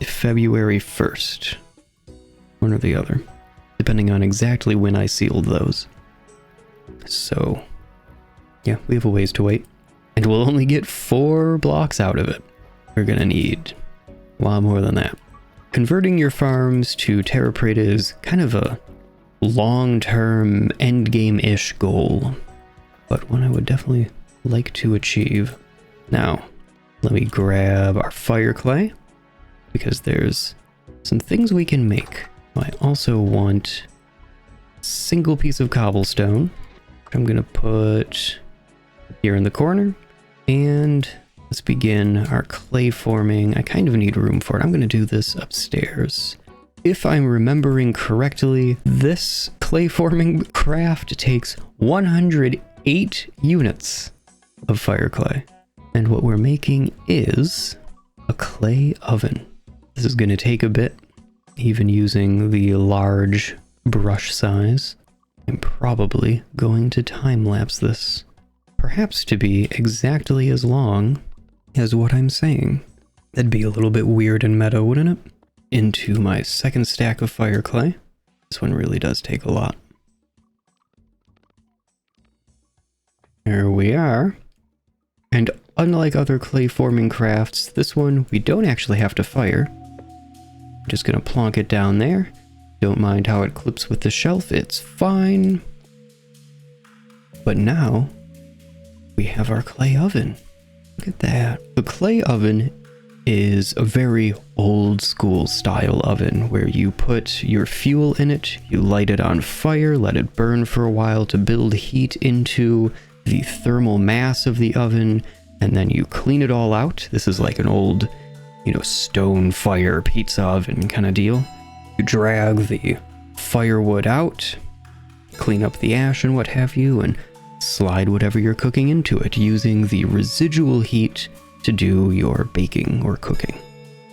A: February 1st. One or the other, depending on exactly when I sealed those. So, yeah, we have a ways to wait. And we'll only get 4 blocks out of it. We're gonna need a lot more than that. Converting your farms to terra preta is kind of a long-term endgame-ish goal, but one I would definitely like to achieve. Now, let me grab our fire clay, because there's some things we can make. I also want a single piece of cobblestone, which I'm gonna put here in the corner, and let's begin our clay forming. I kind of need room for it. I'm gonna do this upstairs. If I'm remembering correctly, this clay forming craft takes 108 units of fire clay. And what we're making is a clay oven. This is gonna take a bit, even using the large brush size. I'm probably going to time-lapse this, perhaps to be exactly as long as what I'm saying. That'd be a little bit weird and meta, wouldn't it? Into my second stack of fire clay. This one really does take a lot. There we are. And unlike other clay forming crafts, this one we don't actually have to fire. I'm just gonna plonk it down there. Don't mind how it clips with the shelf, it's fine. But now we have our clay oven. Look at that. The clay oven is a very old school style oven where you put your fuel in it, you light it on fire, let it burn for a while to build heat into the thermal mass of the oven, and then you clean it all out. This is like an old stone fire pizza oven kind of deal. You drag the firewood out, clean up the ash and what have you, and slide whatever you're cooking into it, using the residual heat to do your baking or cooking.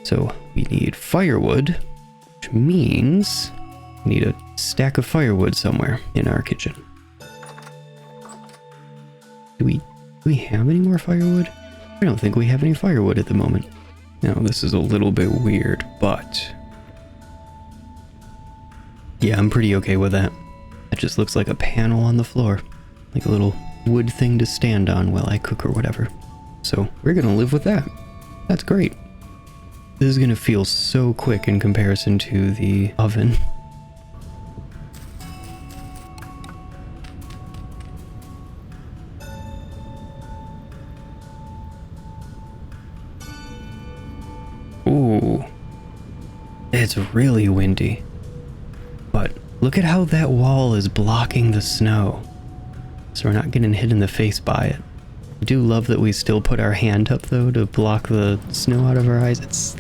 A: So we need firewood, which means we need a stack of firewood somewhere in our kitchen. Do we have any more firewood? I don't think we have any firewood at the moment. Now, this is a little bit weird, but yeah, I'm pretty okay with that. That just looks like a panel on the floor, like a little wood thing to stand on while I cook or whatever. So we're gonna live with that. That's great. This is gonna feel so quick in comparison to the oven. Ooh, it's really windy. But look at how that wall is blocking the snow. So we're not getting hit in the face by it. I do love that we still put our hand up though to block the snow out of our eyes.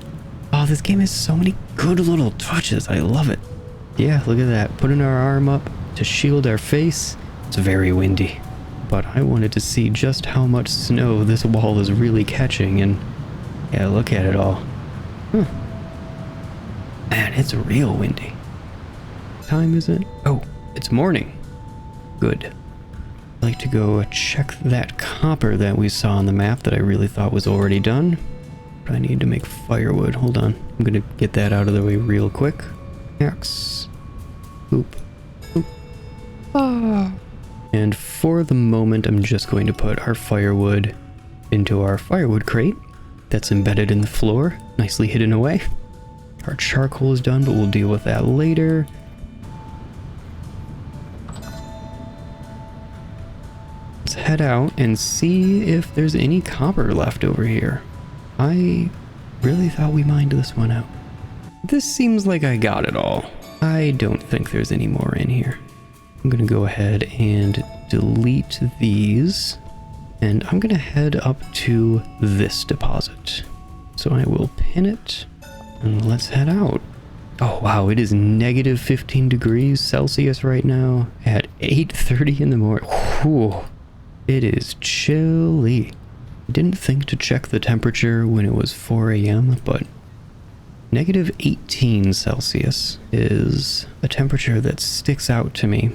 A: Oh, this game has so many good little touches. I love it. Yeah, look at that. Putting our arm up to shield our face. It's very windy. But I wanted to see just how much snow this wall is really catching, and yeah, look at it all. Man, it's real windy. What time is it? Oh, it's morning. Good. I'd like to go check that copper that we saw on the map that I really thought was already done. But I need to make firewood. Hold on. I'm gonna get that out of the way real quick. Axe. Oop. Oop. Ah. And for the moment, I'm just going to put our firewood into our firewood crate that's embedded in the floor, nicely hidden away. Our charcoal is done, but we'll deal with that later. Let's head out and see if there's any copper left over here. I really thought we mined this one out. This seems like I got it all. I don't think there's any more in here. I'm gonna go ahead and delete these, and I'm gonna head up to this deposit. So I will pin it, and let's head out. Oh wow, it is negative 15 degrees Celsius right now at 8:30 in the morning. Whew. It is chilly. Didn't think to check the temperature when it was 4 a.m., but negative 18 Celsius is a temperature that sticks out to me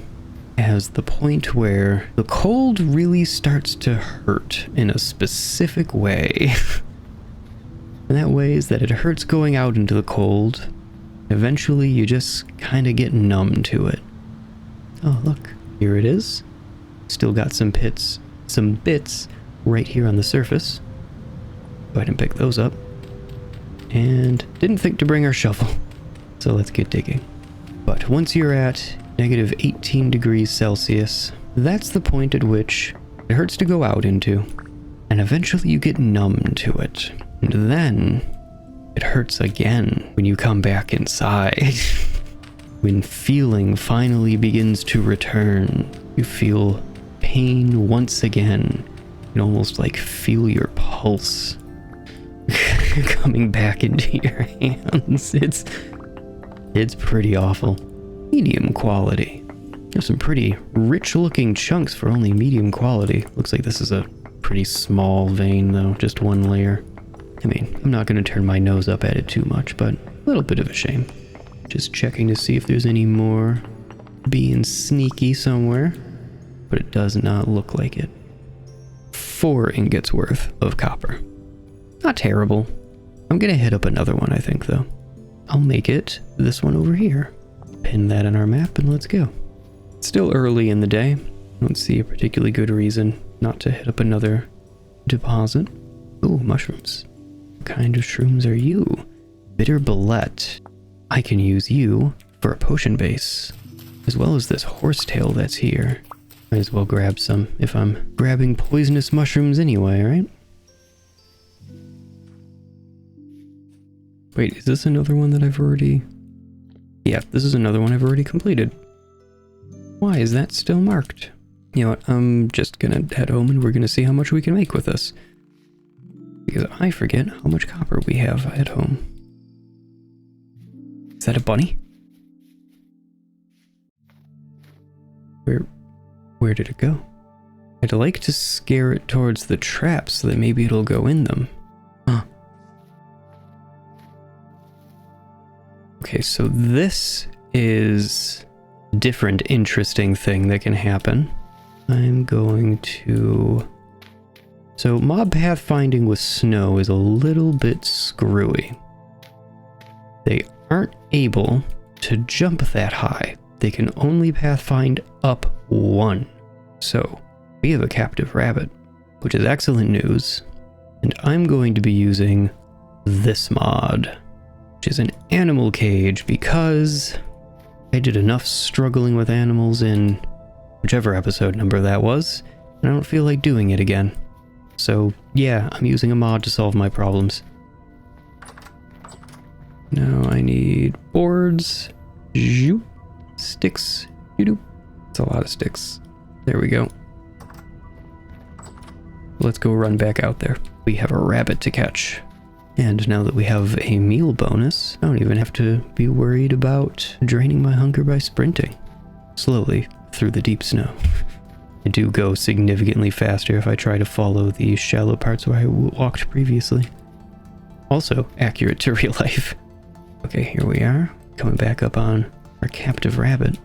A: as the point where the cold really starts to hurt in a specific way. And that way is that it hurts going out into the cold. Eventually you just kind of get numb to it. Oh look, here it is. Still got some bits right here on the surface. Go ahead and pick those up. And didn't think to bring our shovel. So let's get digging. But once you're at negative 18 degrees Celsius, that's the point at which it hurts to go out into. And eventually you get numb to it. And then it hurts again when you come back inside. When feeling finally begins to return, you feel pain once again. You can almost like feel your pulse coming back into your hands. It's pretty awful. Medium quality. There's some pretty rich looking chunks for only medium quality. Looks like this is a pretty small vein though, just one layer. I mean, I'm not going to turn my nose up at it too much, but a little bit of a shame. Just checking to see if there's any more being sneaky somewhere, but it does not look like it. 4 ingots worth of copper. Not terrible. I'm going to hit up another one, I think, though. I'll make it this one over here. Pin that in our map and let's go. It's still early in the day. I don't see a particularly good reason not to hit up another deposit. Ooh, mushrooms. What kind of shrooms are you? Bitter bullet. I can use you for a potion base, as well as this horsetail that's here. Might as well grab some if I'm grabbing poisonous mushrooms anyway, right? Wait, is this another one that I've already... Yeah, this is another one I've already completed. Why is that still marked? You know what, I'm just gonna head home and we're gonna see how much we can make with this. Because I forget how much copper we have at home. Is that a bunny? Where did it go? I'd like to scare it towards the trap so that maybe it'll go in them. Huh. Okay, so this is a different interesting thing that can happen. I'm going to... So mob pathfinding with snow is a little bit screwy. They aren't able to jump that high. They can only pathfind up 1. So we have a captive rabbit, which is excellent news. And I'm going to be using this mod, which is an animal cage, because I did enough struggling with animals in whichever episode number that was, and I don't feel like doing it again. So yeah, I'm using a mod to solve my problems. Now I need boards, sticks, it's a lot of sticks. There we go. Let's go run back out there. We have a rabbit to catch. And now that we have a meal bonus, I don't even have to be worried about draining my hunger by sprinting slowly through the deep snow. I do go significantly faster if I try to follow the shallow parts where I walked previously. Also accurate to real life. Okay, here we are, coming back up on our captive rabbit.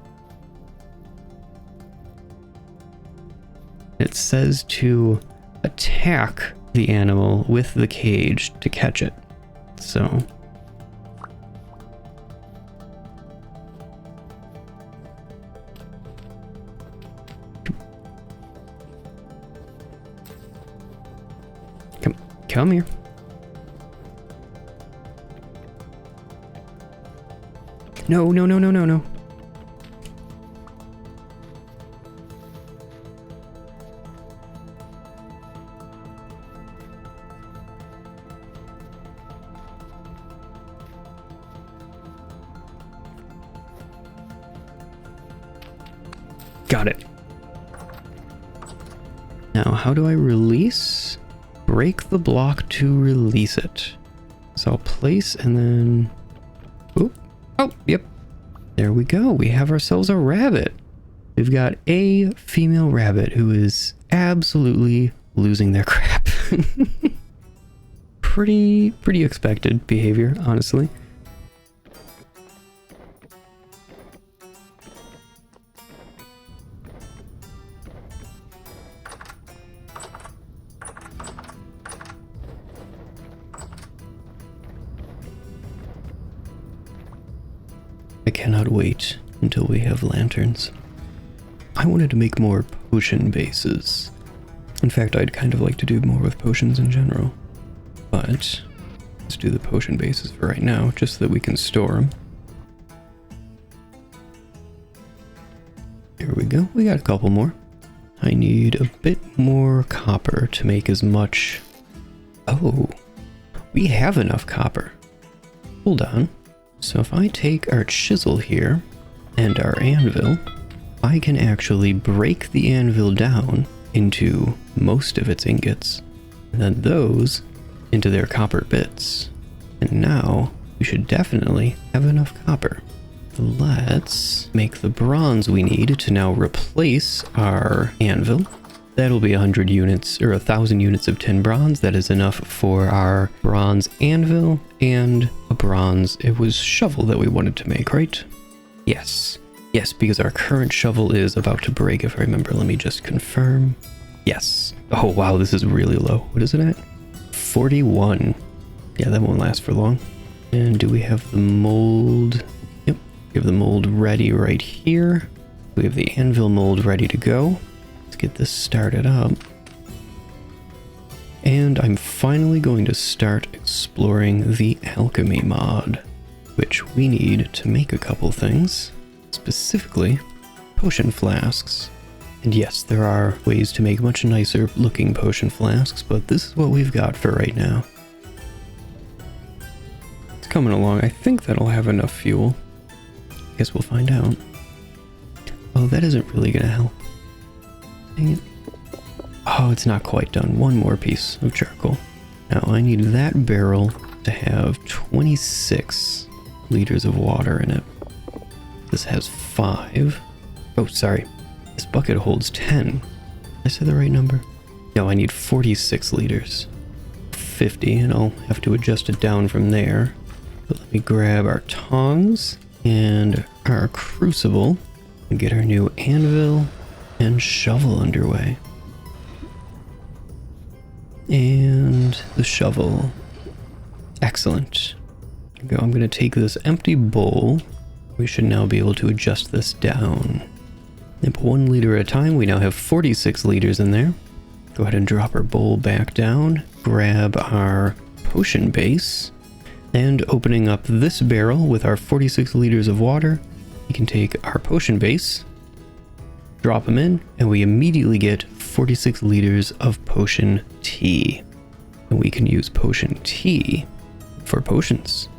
A: It says to attack the animal with the cage to catch it. So come here. No. Got it. Now, how do I release? Break the block to release it. So I'll place and then... Oop. Oh, yep. There we go. We have ourselves a rabbit. We've got a female rabbit who is absolutely losing their crap. Pretty expected behavior, honestly. I cannot wait until we have lanterns. I wanted to make more potion bases. In fact, I'd kind of like to do more with potions in general. But let's do the potion bases for right now, just so that we can store them. Here we go. We got a couple more. I need a bit more copper to make as much... Oh, we have enough copper. Hold on. So if I take our chisel here and our anvil, I can actually break the anvil down into most of its ingots, and then those into their copper bits. And now we should definitely have enough copper. Let's make the bronze we need to now replace our anvil. That'll be 100 units or 1,000 units of tin bronze. That is enough for our bronze anvil and a bronze, it was shovel that we wanted to make, right? Yes, because our current shovel is about to break, if I remember. Let me just confirm. Yes. Oh wow, this is really low. What is it at? 41. Yeah, that won't last for long. And do we have the mold? Yep, we have the mold ready right here. We have the anvil mold ready to go. Let's get this started up. And I'm finally going to start exploring the alchemy mod, which we need to make a couple things, specifically potion flasks. And yes, there are ways to make much nicer looking potion flasks, but this is what we've got for right now. It's coming along. I think that'll have enough fuel. Guess we'll find out. Oh, that isn't really gonna help. Dang it. Oh, it's not quite done. One more piece of charcoal. Now I need that barrel to have 26 liters of water in it. This has 5. Oh, sorry. This bucket holds 10. Did I say the right number? No, I need 46 liters. 50, and I'll have to adjust it down from there. But let me grab our tongs and our crucible and get our new anvil and shovel underway. And the shovel. Excellent. There we go. I'm going to take this empty bowl. We should now be able to adjust this down. Nip 1 liter at a time. We now have 46 liters in there. Go ahead and drop our bowl back down. Grab our potion base. And opening up this barrel with our 46 liters of water, we can take our potion base, drop them in, and we immediately get 46 liters of potion tea. And we can use potion tea for potions.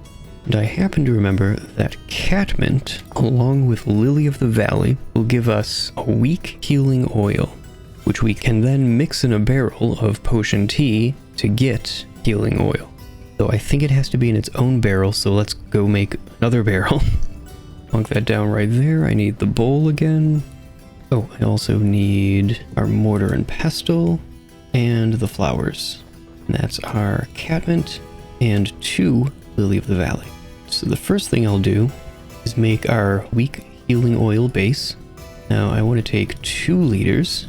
A: And I happen to remember that catmint, along with Lily of the Valley, will give us a weak healing oil, which we can then mix in a barrel of potion tea to get healing oil. So I think it has to be in its own barrel, so let's go make another barrel. Plunk that down right there. I need the bowl again. Oh, I also need our mortar and pestle and the flowers. And that's our catmint and 2 Lily of the Valley. So the first thing I'll do is make our weak healing oil base. Now I want to take 2 liters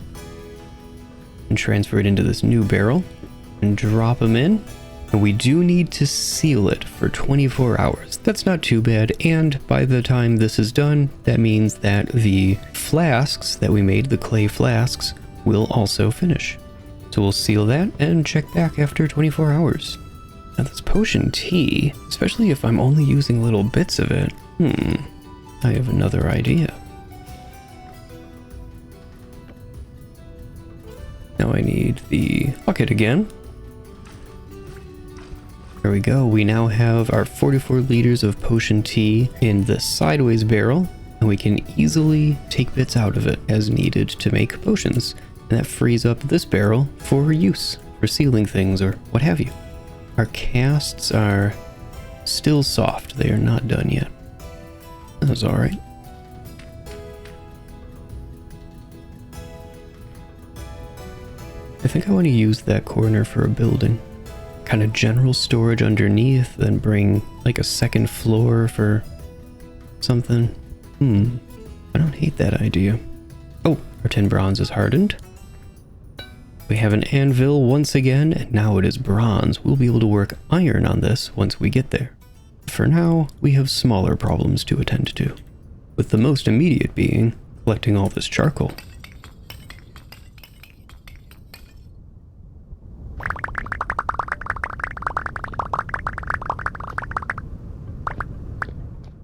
A: and transfer it into this new barrel and drop them in. And we do need to seal it for 24 hours. That's not too bad, and by the time this is done, that means that the flasks that we made, the clay flasks, will also finish. So we'll seal that and check back after 24 hours. Now this potion tea, especially if I'm only using little bits of it, I have another idea. Now I need the bucket again. There we go. We now have our 44 liters of potion tea in the sideways barrel, and we can easily take bits out of it as needed to make potions. And that frees up this barrel for use, for sealing things or what have you. Our casts are still soft. They are not done yet. That's alright. I think I want to use that corner for a building. Kind of general storage underneath, then bring like a second floor for something. I don't hate that idea. Oh, our tin bronze is hardened. We have an anvil once again, and now it is bronze. We'll be able to work iron on this once we get there. For now, we have smaller problems to attend to, with the most immediate being collecting all this charcoal.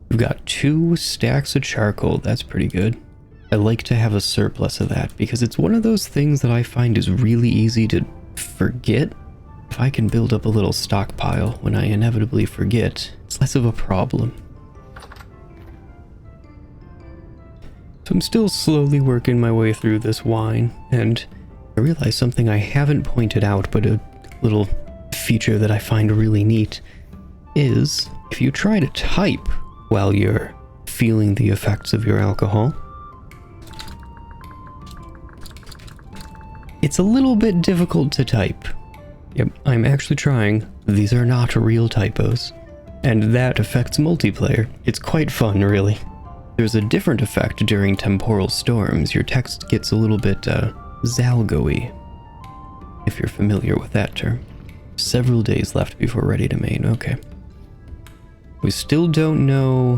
A: We've got 2 stacks of charcoal. That's pretty good. I like to have a surplus of that because it's one of those things that I find is really easy to forget. If I can build up a little stockpile when I inevitably forget, it's less of a problem. So I'm still slowly working my way through this wine, and I realized something I haven't pointed out, but a little feature that I find really neat is if you try to type while you're feeling the effects of your alcohol, it's a little bit difficult to type. Yep, I'm actually trying. These are not real typos. And that affects multiplayer. It's quite fun, really. There's a different effect during temporal storms. Your text gets a little bit Zalgo-y, if you're familiar with that term. Several days left before ready to main. Okay. We still don't know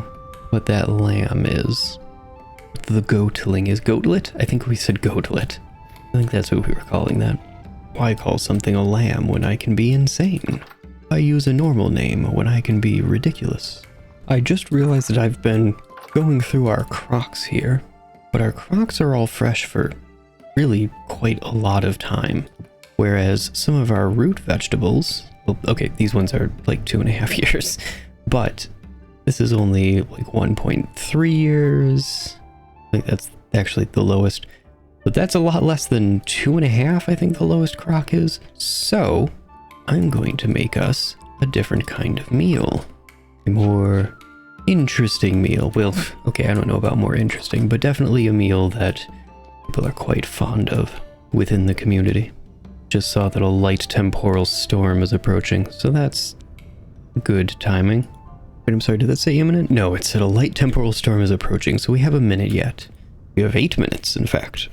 A: what that lamb is. The goatling is. Goatlet? I think we said goatlet. I think that's what we were calling that. Why call something a lamb when I can be insane? I use a normal name when I can be ridiculous. I just realized that I've been going through our crocks here, but our crocks are all fresh for really quite a lot of time. Whereas some of our root vegetables, well, okay, these ones are like 2.5 years, but this is only like 1.3 years. I think that's actually the lowest, but that's a lot less than 2.5, I think the lowest crock is. So I'm going to make us a different kind of meal. A more interesting meal. Well, okay, I don't know about more interesting, but definitely a meal that people are quite fond of within the community. Just saw that a light temporal storm is approaching, so that's good timing. Wait, I'm sorry, did that say imminent? No, it said a light temporal storm is approaching, so we have a minute yet. We have 8 minutes, in fact.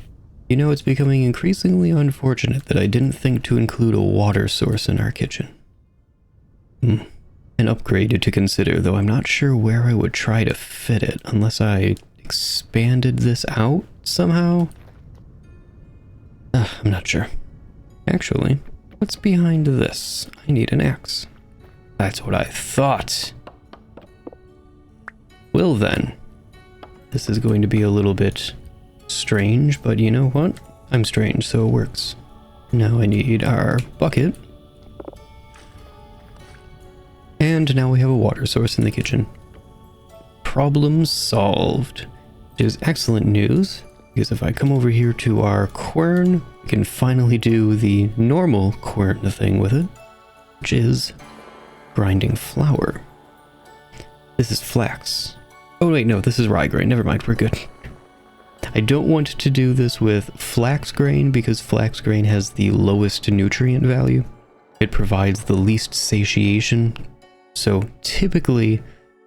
A: You know, it's becoming increasingly unfortunate that I didn't think to include a water source in our kitchen. An upgrade to consider, though I'm not sure where I would try to fit it unless I expanded this out somehow. I'm not sure. Actually, what's behind this? I need an axe. That's what I thought. Well then, this is going to be a little bit strange, but you know what? I'm strange, so it works. Now I need our bucket. And now we have a water source in the kitchen. Problem solved. Which is excellent news, because if I come over here to our quern, we can finally do the normal quern thing with it, which is grinding flour. This is flax. Oh wait, no, this is rye grain. Never mind, we're good. I don't want to do this with flax grain because flax grain has the lowest nutrient value. It provides the least satiation. So typically,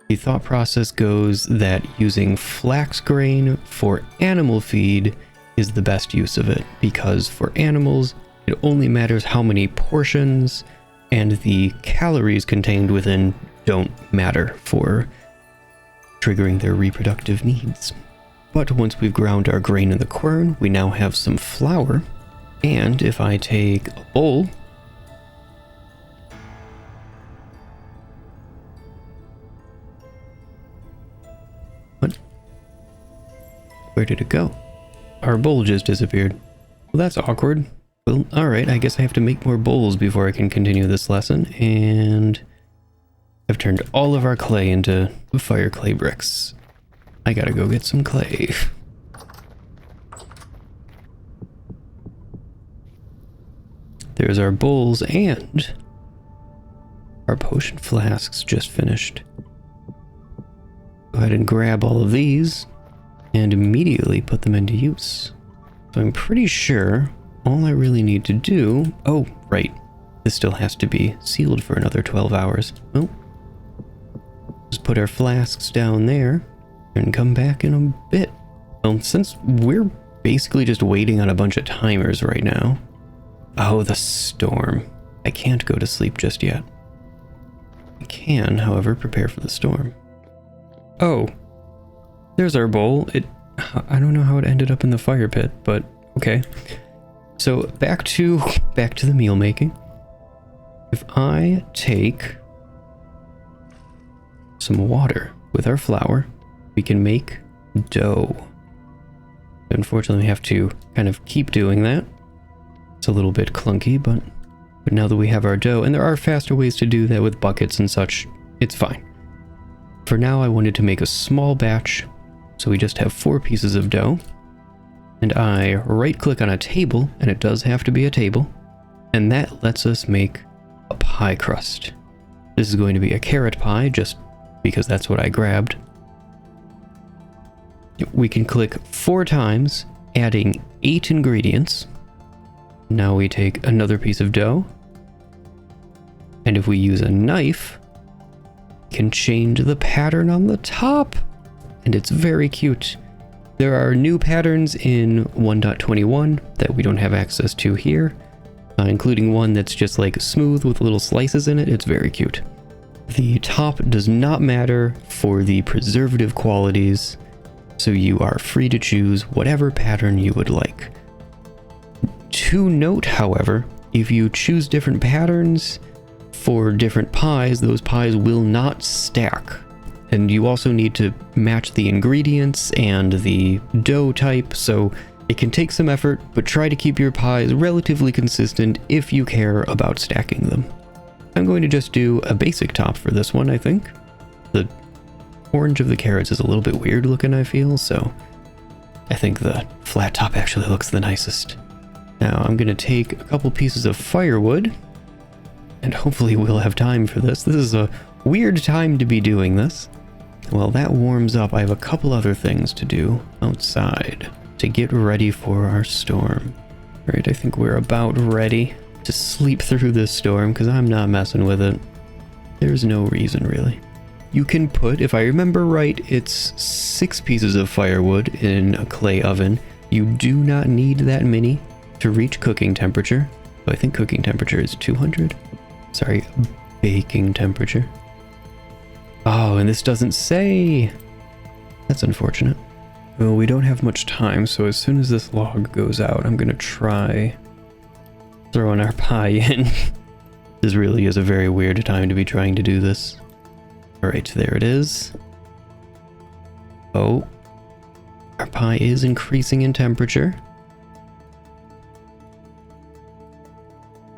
A: the thought process goes that using flax grain for animal feed is the best use of it, because for animals, it only matters how many portions, and the calories contained within don't matter for triggering their reproductive needs. But once we've ground our grain in the quern, we now have some flour, and if I take a bowl, where did it go? Our bowl just disappeared. Well, that's awkward. Well, alright, I guess I have to make more bowls before I can continue this lesson, and I've turned all of our clay into fire clay bricks. I gotta go get some clay. There's our bowls, and our potion flasks just finished. Go ahead and grab all of these and immediately put them into use. So I'm pretty sure all I really need to do... Oh, right. This still has to be sealed for another 12 hours. Well, just put our flasks down there and come back in a bit. Well, since we're basically just waiting on a bunch of timers right now... Oh, the storm. I can't go to sleep just yet. I can, however, prepare for the storm. Oh. There's our bowl. I don't know how it ended up in the fire pit, but okay. So back to the meal making. If I take some water with our flour, we can make dough. Unfortunately, we have to kind of keep doing that. It's a little bit clunky, but now that we have our dough, and there are faster ways to do that with buckets and such, it's fine. For now, I wanted to make a small batch. So we just have 4 pieces of dough, and I right click on a table, and it does have to be a table, and that lets us make a pie crust. This is going to be a carrot pie, just because that's what I grabbed. We can click 4 times, adding 8 ingredients. Now we take another piece of dough, and if we use a knife, we can change the pattern on the top. And it's very cute. There are new patterns in 1.21 that we don't have access to here, including one that's just like smooth with little slices in it. It's very cute. The top does not matter for the preservative qualities, so you are free to choose whatever pattern you would like. To note, however, if you choose different patterns for different pies, those pies will not stack. And you also need to match the ingredients and the dough type, so it can take some effort, but try to keep your pies relatively consistent if you care about stacking them. I'm going to just do a basic top for this one, I think. The orange of the carrots is a little bit weird looking, I feel, so I think the flat top actually looks the nicest. Now I'm going to take a couple pieces of firewood, And hopefully we'll have time for this. This is a weird time to be doing this. Well, that warms up. I have a couple other things to do outside to get ready for our storm. Right, I think we're about ready to sleep through this storm because I'm not messing with it. There's no reason, really. You can put, if I remember right, it's 6 pieces of firewood in a clay oven. You do not need that many to reach cooking temperature. So I think cooking temperature is 200. Sorry, baking temperature. Oh, and this doesn't say. That's unfortunate. Well, we don't have much time, so as soon as this log goes out, I'm gonna try throwing our pie in. This really is a very weird time to be trying to do this. Alright, there it is. Oh. Our pie is increasing in temperature.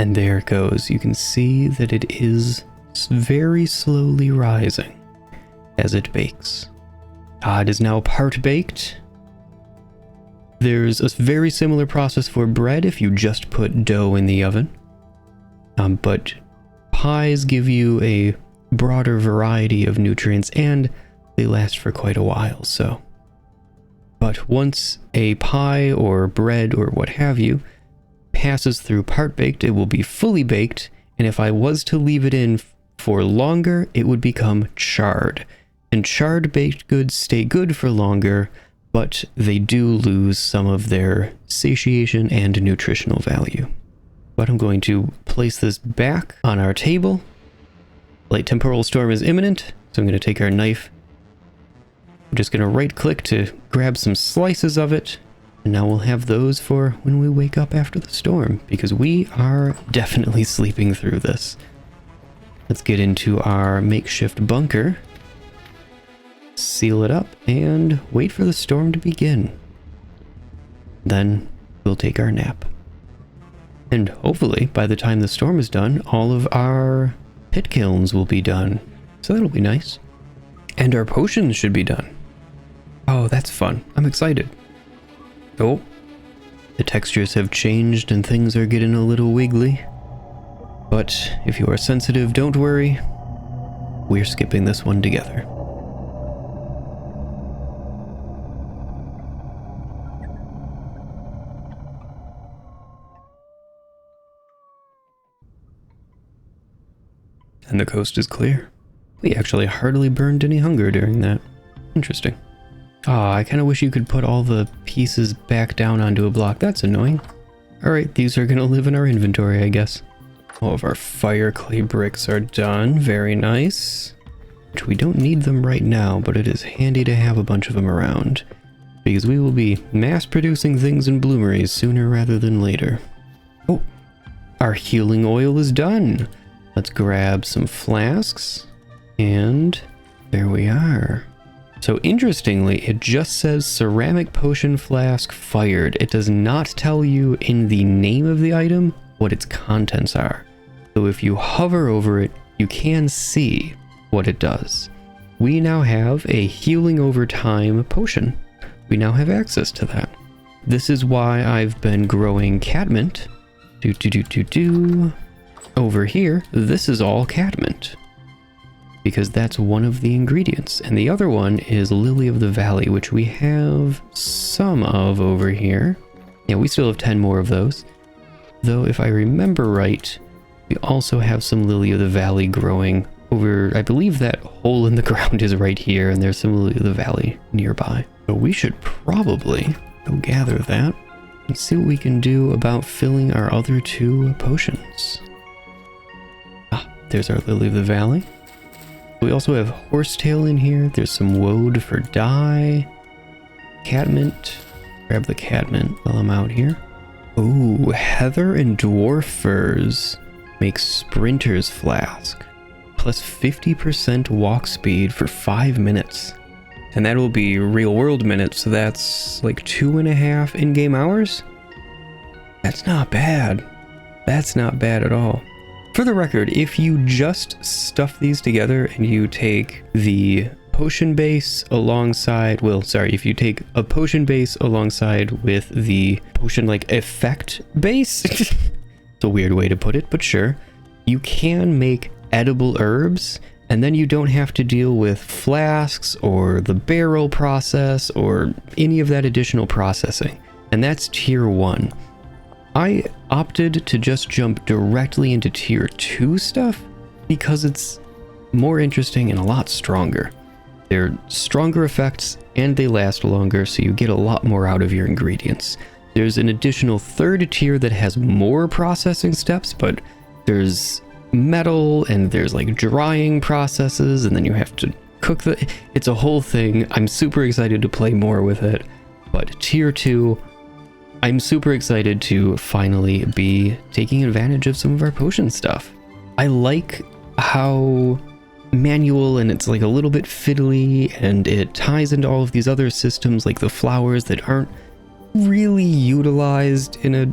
A: And there it goes. You can see that it is very slowly rising as it bakes. It is now part baked. There's a very similar process for bread if you just put dough in the oven. But pies give you a broader variety of nutrients and they last for quite a while, so. But once a pie or bread or what have you passes through part baked, it will be fully baked, and if I was to leave it in for longer, it would become charred. And charred baked goods stay good for longer, but they do lose some of their satiation and nutritional value. But I'm going to place this back on our table. Light temporal storm is imminent, so I'm going to take our knife. I'm just going to right click to grab some slices of it, and now we'll have those for when we wake up after the storm, because we are definitely sleeping through this. Let's get into our makeshift bunker, seal it up, and wait for the storm to begin. Then we'll take our nap. And hopefully, by the time the storm is done, all of our pit kilns will be done. So that'll be nice. And our potions should be done. Oh, that's fun. I'm excited. Oh, the textures have changed and things are getting a little wiggly. But if you are sensitive, don't worry. We're skipping this one together. And the coast is clear. We actually hardly burned any hunger during that. Interesting. I kind of wish you could put all the pieces back down onto a block. That's annoying. Alright, these are going to live in our inventory, I guess. All of our fire clay bricks are done. Very nice. Which we don't need them right now, but it is handy to have a bunch of them around. Because we will be mass producing things in bloomeries sooner rather than later. Oh, our healing oil is done. Let's grab some flasks. And there we are. So interestingly, it just says ceramic potion flask fired. It does not tell you in the name of the item what its contents are. So if you hover over it, you can see what it does. We now have a healing over time potion. We now have access to that. This is why I've been growing catmint. Over here, this is all catmint. Because that's one of the ingredients. And the other one is Lily of the Valley, which we have some of over here. Yeah, we still have 10 more of those. Though, if I remember right, we also have some Lily of the Valley growing over, I believe that hole in the ground is right here, and there's some Lily of the Valley nearby. So we should probably go gather that and see what we can do about filling our other 2 potions. There's our Lily of the Valley. We also have horsetail in here. There's some woad for dye. Catmint. Grab the catmint while I'm out here. Ooh, heather and dwarf furs make sprinter's flask. Plus 50% walk speed for 5 minutes. And that will be real world minutes, so that's like 2.5 in-game hours? That's not bad. That's not bad at all. For the record, if you just stuff these together and you take the potion base alongside, if you take a potion base alongside with the potion like effect base, it's a weird way to put it, but sure. you can make edible herbs, and then you don't have to deal with flasks or the barrel process or any of that additional processing. And that's tier 1. I opted to just jump directly into tier 2 stuff because it's more interesting and a lot stronger. They're stronger effects and they last longer, so you get a lot more out of your ingredients. There's an additional 3rd tier that has more processing steps, but there's metal and there's like drying processes, and then you have to cook it's a whole thing. I'm super excited to play more with it. But tier 2, I'm super excited to finally be taking advantage of some of our potion stuff. I like how manual and it's like a little bit fiddly, and it ties into all of these other systems like the flowers that aren't really utilized in a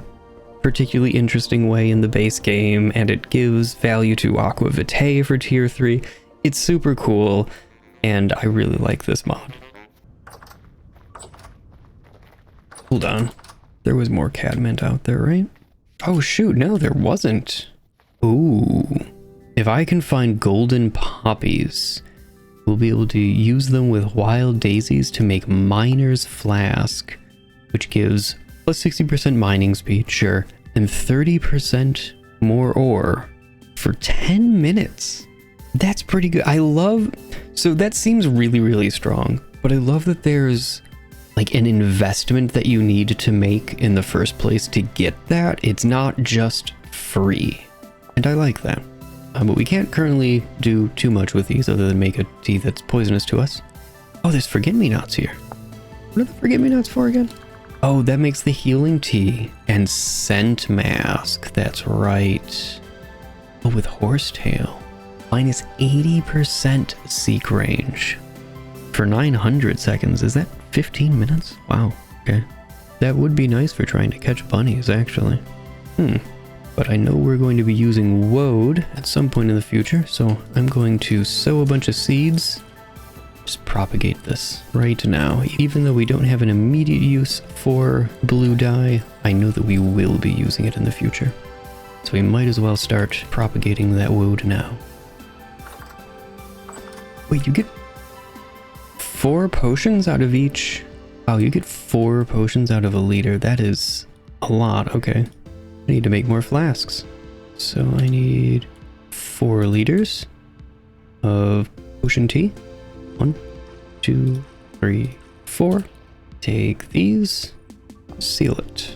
A: particularly interesting way in the base game, and it gives value to Aqua Vitae for tier 3. It's super cool, and I really like this mod. Hold on. There was more cadment out there, right? Oh shoot, no, there wasn't. Ooh. If I can find golden poppies, we'll be able to use them with wild daisies to make miner's flask, which gives plus 60% mining speed, sure, and 30% more ore for 10 minutes. That's pretty good. So that seems really, really strong, but I love that there's like an investment that you need to make in the first place to get that. It's not just free, and I like that. But we can't currently do too much with these other than make a tea that's poisonous to us. Oh, there's forget-me-nots here. What are the forget-me-nots for again? Oh, that makes the healing tea and scent mask. That's right. Oh, with horsetail. Minus 80% seek range. For 900 seconds. Is that 15 minutes? Wow, okay. That would be nice for trying to catch bunnies, actually. But I know we're going to be using woad at some point in the future, so I'm going to sow a bunch of seeds. Just propagate this right now. Even though we don't have an immediate use for blue dye, I know that we will be using it in the future. So we might as well start propagating that woad now. Wait, you get 4 potions out of each? Wow, you get 4 potions out of a liter. That is a lot, okay. I need to make more flasks. So I need 4 liters of potion tea. 1, 2, 3, 4. Take these, seal it.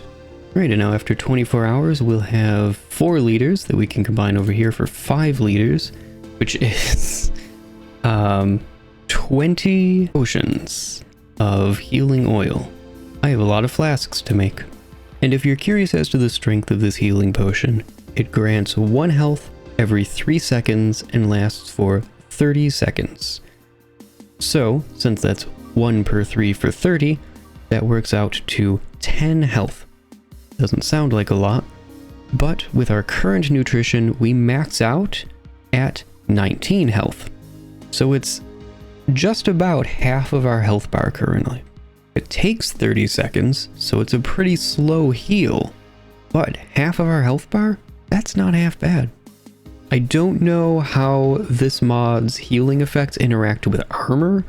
A: Right, and now after 24 hours, we'll have 4 liters that we can combine over here for 5 liters, which is 20 potions of healing oil. I have a lot of flasks to make. And if you're curious as to the strength of this healing potion, it grants 1 health every 3 seconds and lasts for 30 seconds. So, since that's 1 per 3 for 30, that works out to 10 health. Doesn't sound like a lot, but with our current nutrition, we max out at 19 health. So it's just about half of our health bar currently. It takes 30 seconds, so it's a pretty slow heal, but half of our health bar? That's not half bad. I don't know how this mod's healing effects interact with armor,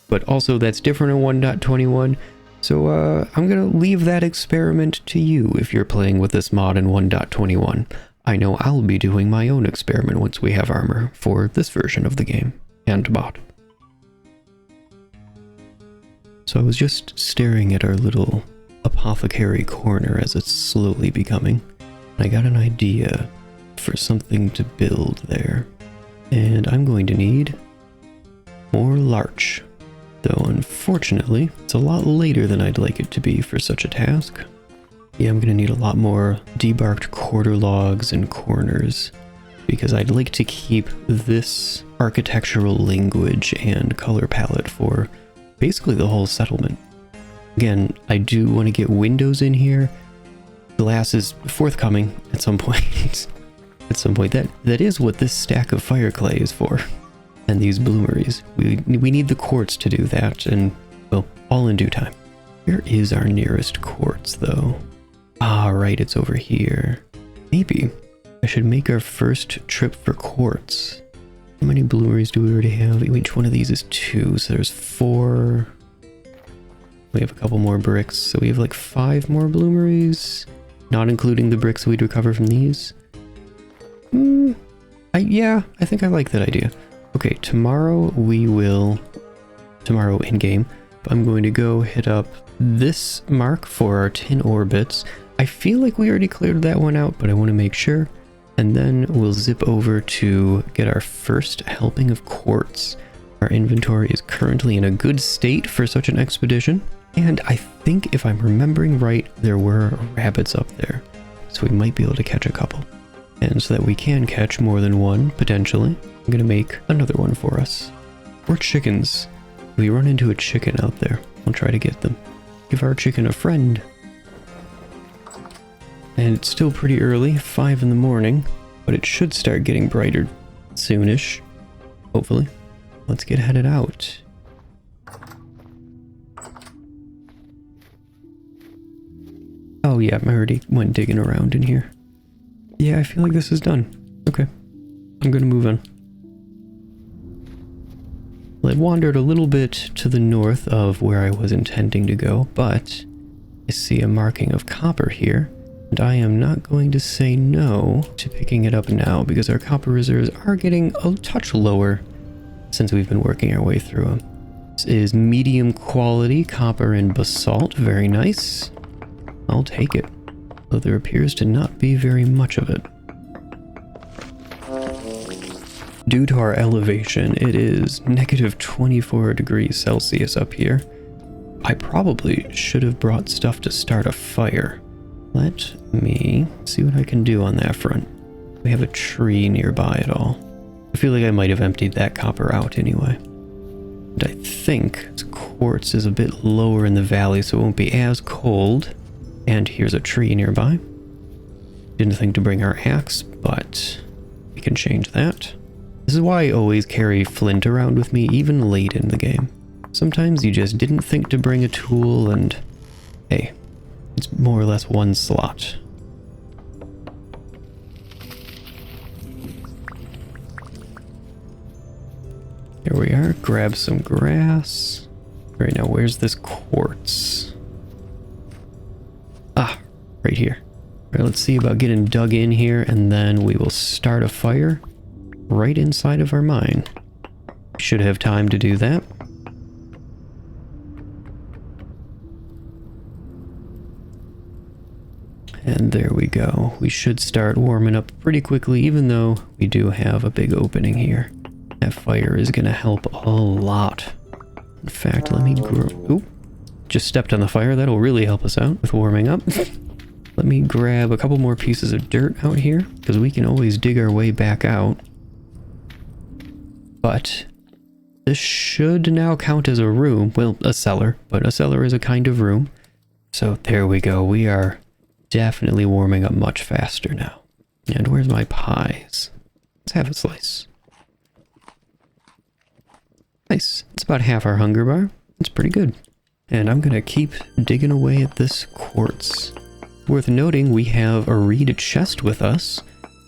A: but also that's different in 1.21, so I'm gonna leave that experiment to you if you're playing with this mod in 1.21. I know I'll be doing my own experiment once we have armor for this version of the game and mod. So I was just staring at our little apothecary corner as it's slowly becoming. I got an idea for something to build there. And I'm going to need more larch. Though unfortunately, it's a lot later than I'd like it to be for such a task. Yeah, I'm going to need a lot more debarked quarter logs and corners, because I'd like to keep this architectural language and color palette for basically the whole settlement. Again, I do want to get windows in here. Glass is forthcoming at some point. At some point, that is what this stack of fire clay is for. And these bloomeries. We need the quartz to do that, and, well, all in due time. Where is our nearest quartz, though? Ah, right, it's over here. Maybe. I should make our first trip for quartz. How many bloomeries do we already have? Each one of these is 2, so there's 4. We have a couple more bricks, so we have like 5 more bloomeries, not including the bricks we'd recover from these. Yeah, I think I like that idea. Okay, tomorrow in game, I'm going to go hit up this mark for our tin orbits. I feel like we already cleared that one out, but I want to make sure. And then we'll zip over to get our first helping of quartz. Our inventory is currently in a good state for such an expedition. And I think if I'm remembering right, there were rabbits up there. So we might be able to catch a couple. And so that we can catch more than one, potentially, I'm going to make another one for us. Or chickens. If we run into a chicken out there, we'll try to get them. Give our chicken a friend. And it's still pretty early, 5 in the morning, but it should start getting brighter soonish, hopefully. Let's get headed out. Oh yeah, I already went digging around in here. Yeah, I feel like this is done. Okay, I'm gonna move on. Well, it wandered a little bit to the north of where I was intending to go, but I see a marking of copper here. And I am not going to say no to picking it up now because our copper reserves are getting a touch lower since we've been working our way through them. This is medium quality copper and basalt. Very nice. I'll take it. Though there appears to not be very much of it. Due to our elevation, it is negative 24 degrees Celsius up here. I probably should have brought stuff to start a fire. Let me see what I can do on that front. We have a tree nearby at all. I feel like I might have emptied that copper out anyway. And I think quartz is a bit lower in the valley, so it won't be as cold. And here's a tree nearby. Didn't think to bring our axe, but we can change that. This is why I always carry flint around with me, even late in the game. Sometimes you just didn't think to bring a tool, and hey, it's more or less one slot. Here we are, grab some grass. Right now, where's this quartz? Ah, right here. All right, let's see about getting dug in here, and then we will start a fire right inside of our mine. Should have time to do that. And there we go. We should start warming up pretty quickly, even though we do have a big opening here. That fire is going to help a lot. In fact, let me Oop, just stepped on the fire. That'll really help us out with warming up. Let me grab a couple more pieces of dirt out here, because we can always dig our way back out. But this should now count as a room. Well, a cellar, but a cellar is a kind of room. So there we go. We are definitely warming up much faster now. And where's my pies? Let's have a slice. Nice. It's about half our hunger bar. It's pretty good. And I'm gonna keep digging away at this quartz. Worth noting, we have a reed chest with us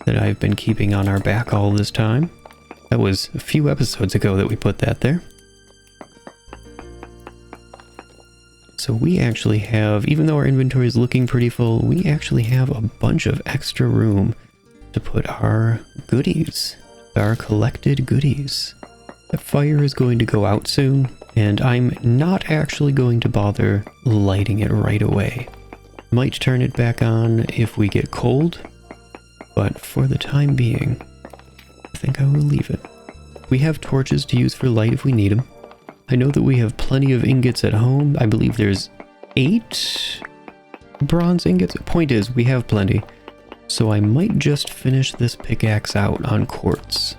A: that I've been keeping on our back all this time. That was a few episodes ago that we put that there. So we actually have, even though our inventory is looking pretty full, we actually have a bunch of extra room to put our goodies, our collected goodies. The fire is going to go out soon, and I'm not actually going to bother lighting it right away. Might turn it back on if we get cold, but for the time being, I think I will leave it. We have torches to use for light if we need them. I know that we have plenty of ingots at home. I believe there's 8 bronze ingots. Point is, we have plenty. So I might just finish this pickaxe out on quartz.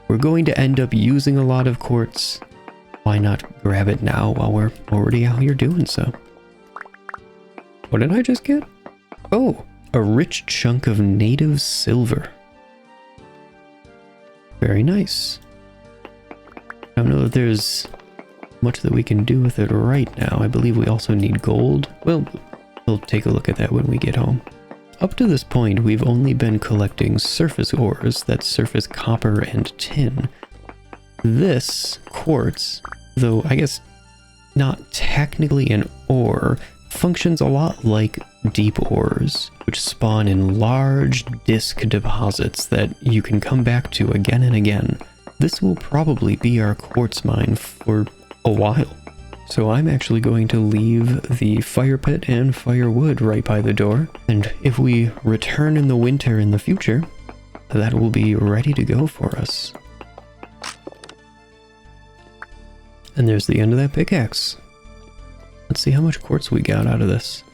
A: We're going to end up using a lot of quartz. Why not grab it now while we're already out here doing so? What did I just get? Oh, a rich chunk of native silver. Very nice. I don't know that there's much that we can do with it right now. I believe we also need gold. Well, we'll take a look at that when we get home. up to this point, we've only been collecting surface ores, that's surface copper and tin. This quartz, though I guess not technically an ore, functions a lot like deep ores, which spawn in large disk deposits that you can come back to again and again. This will probably be our quartz mine for a while. So I'm actually going to leave the fire pit and firewood right by the door, and if we return in the winter in the future, that will be ready to go for us. And there's the end of that pickaxe. Let's see how much quartz we got out of this.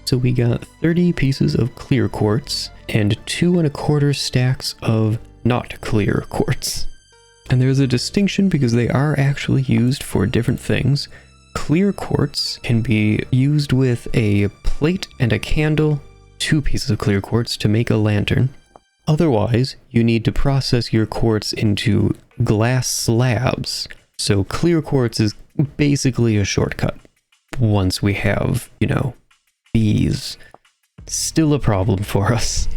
A: So we got 30 pieces of clear quartz and 2 1/4 stacks of not clear quartz. And there's a distinction because they are actually used for different things. Clear quartz can be used with a plate and a candle, 2 pieces of clear quartz to make a lantern. Otherwise, you need to process your quartz into glass slabs. So clear quartz is basically a shortcut. Once we have, bees, still a problem for us.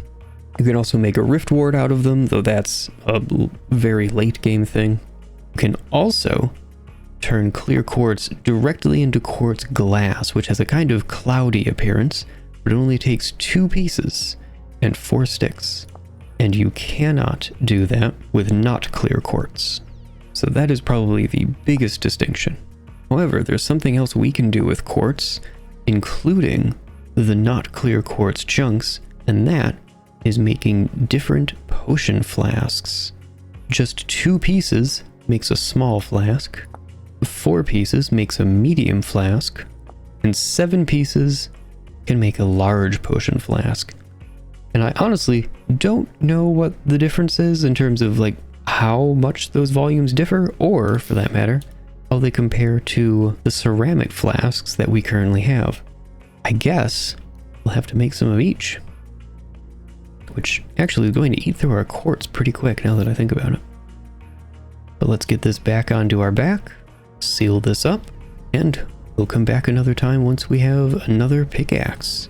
A: You can also make a rift ward out of them, though that's a very late game thing. You can also turn clear quartz directly into quartz glass, which has a kind of cloudy appearance, but it only takes 2 pieces and 4 sticks. And you cannot do that with not clear quartz. So that is probably the biggest distinction. However, there's something else we can do with quartz, including the not clear quartz chunks, and that is making different potion flasks. Just 2 pieces makes a small flask, 4 pieces makes a medium flask, and 7 pieces can make a large potion flask. And I honestly don't know what the difference is in terms of how much those volumes differ, or for that matter, how they compare to the ceramic flasks that we currently have. I guess we'll have to make some of each, which actually is going to eat through our quartz pretty quick now that I think about it. But let's get this back onto our back, seal this up, and we'll come back another time once we have another pickaxe.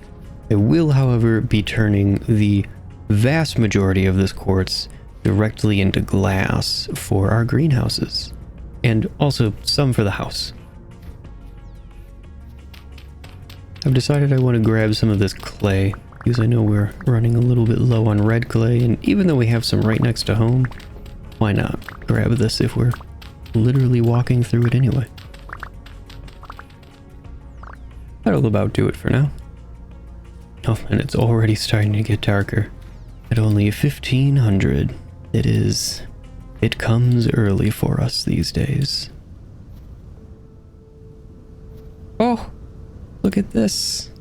A: I will, however, be turning the vast majority of this quartz directly into glass for our greenhouses, and also some for the house. I've decided I want to grab some of this clay because I know we're running a little bit low on red clay, and even though we have some right next to home, why not grab this if we're literally walking through it anyway. That'll about do it for now. Oh, and it's already starting to get darker. At only 1500. It comes early for us these days. Oh, look at this.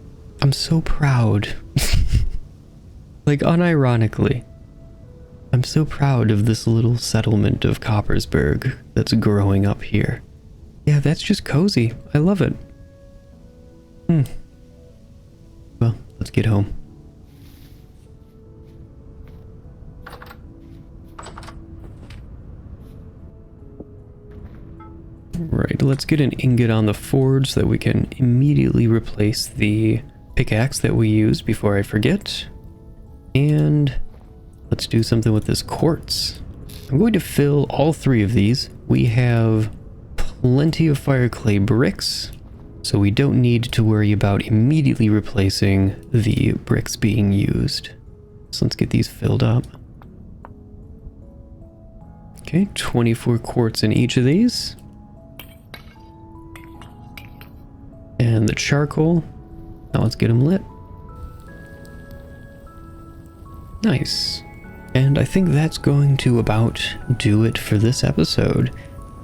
A: I'm so proud. Unironically, I'm so proud of this little settlement of Coppersburg that's growing up here. Yeah, that's just cozy. I love it. Well, let's get home. Right, let's get an ingot on the forge so that we can immediately replace the pickaxe that we used before I forget. And let's do something with this quartz. I'm going to fill all 3 of these. We have plenty of fire clay bricks, so we don't need to worry about immediately replacing the bricks being used. So let's get these filled up. Okay, 24 quartz in each of these. And the charcoal. Now let's get them lit. Nice. And I think that's going to about do it for this episode.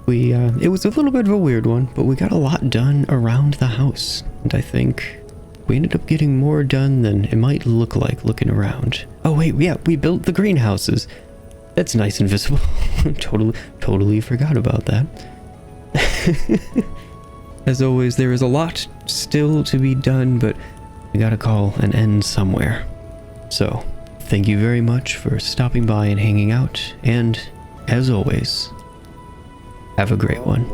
A: It was a little bit of a weird one, but we got a lot done around the house. And I think we ended up getting more done than it might look like looking around. Oh wait, yeah, we built the greenhouses. That's nice and visible. Totally forgot about that. As always, there is a lot still to be done, but we gotta call an end somewhere. So, thank you very much for stopping by and hanging out, and as always, have a great one.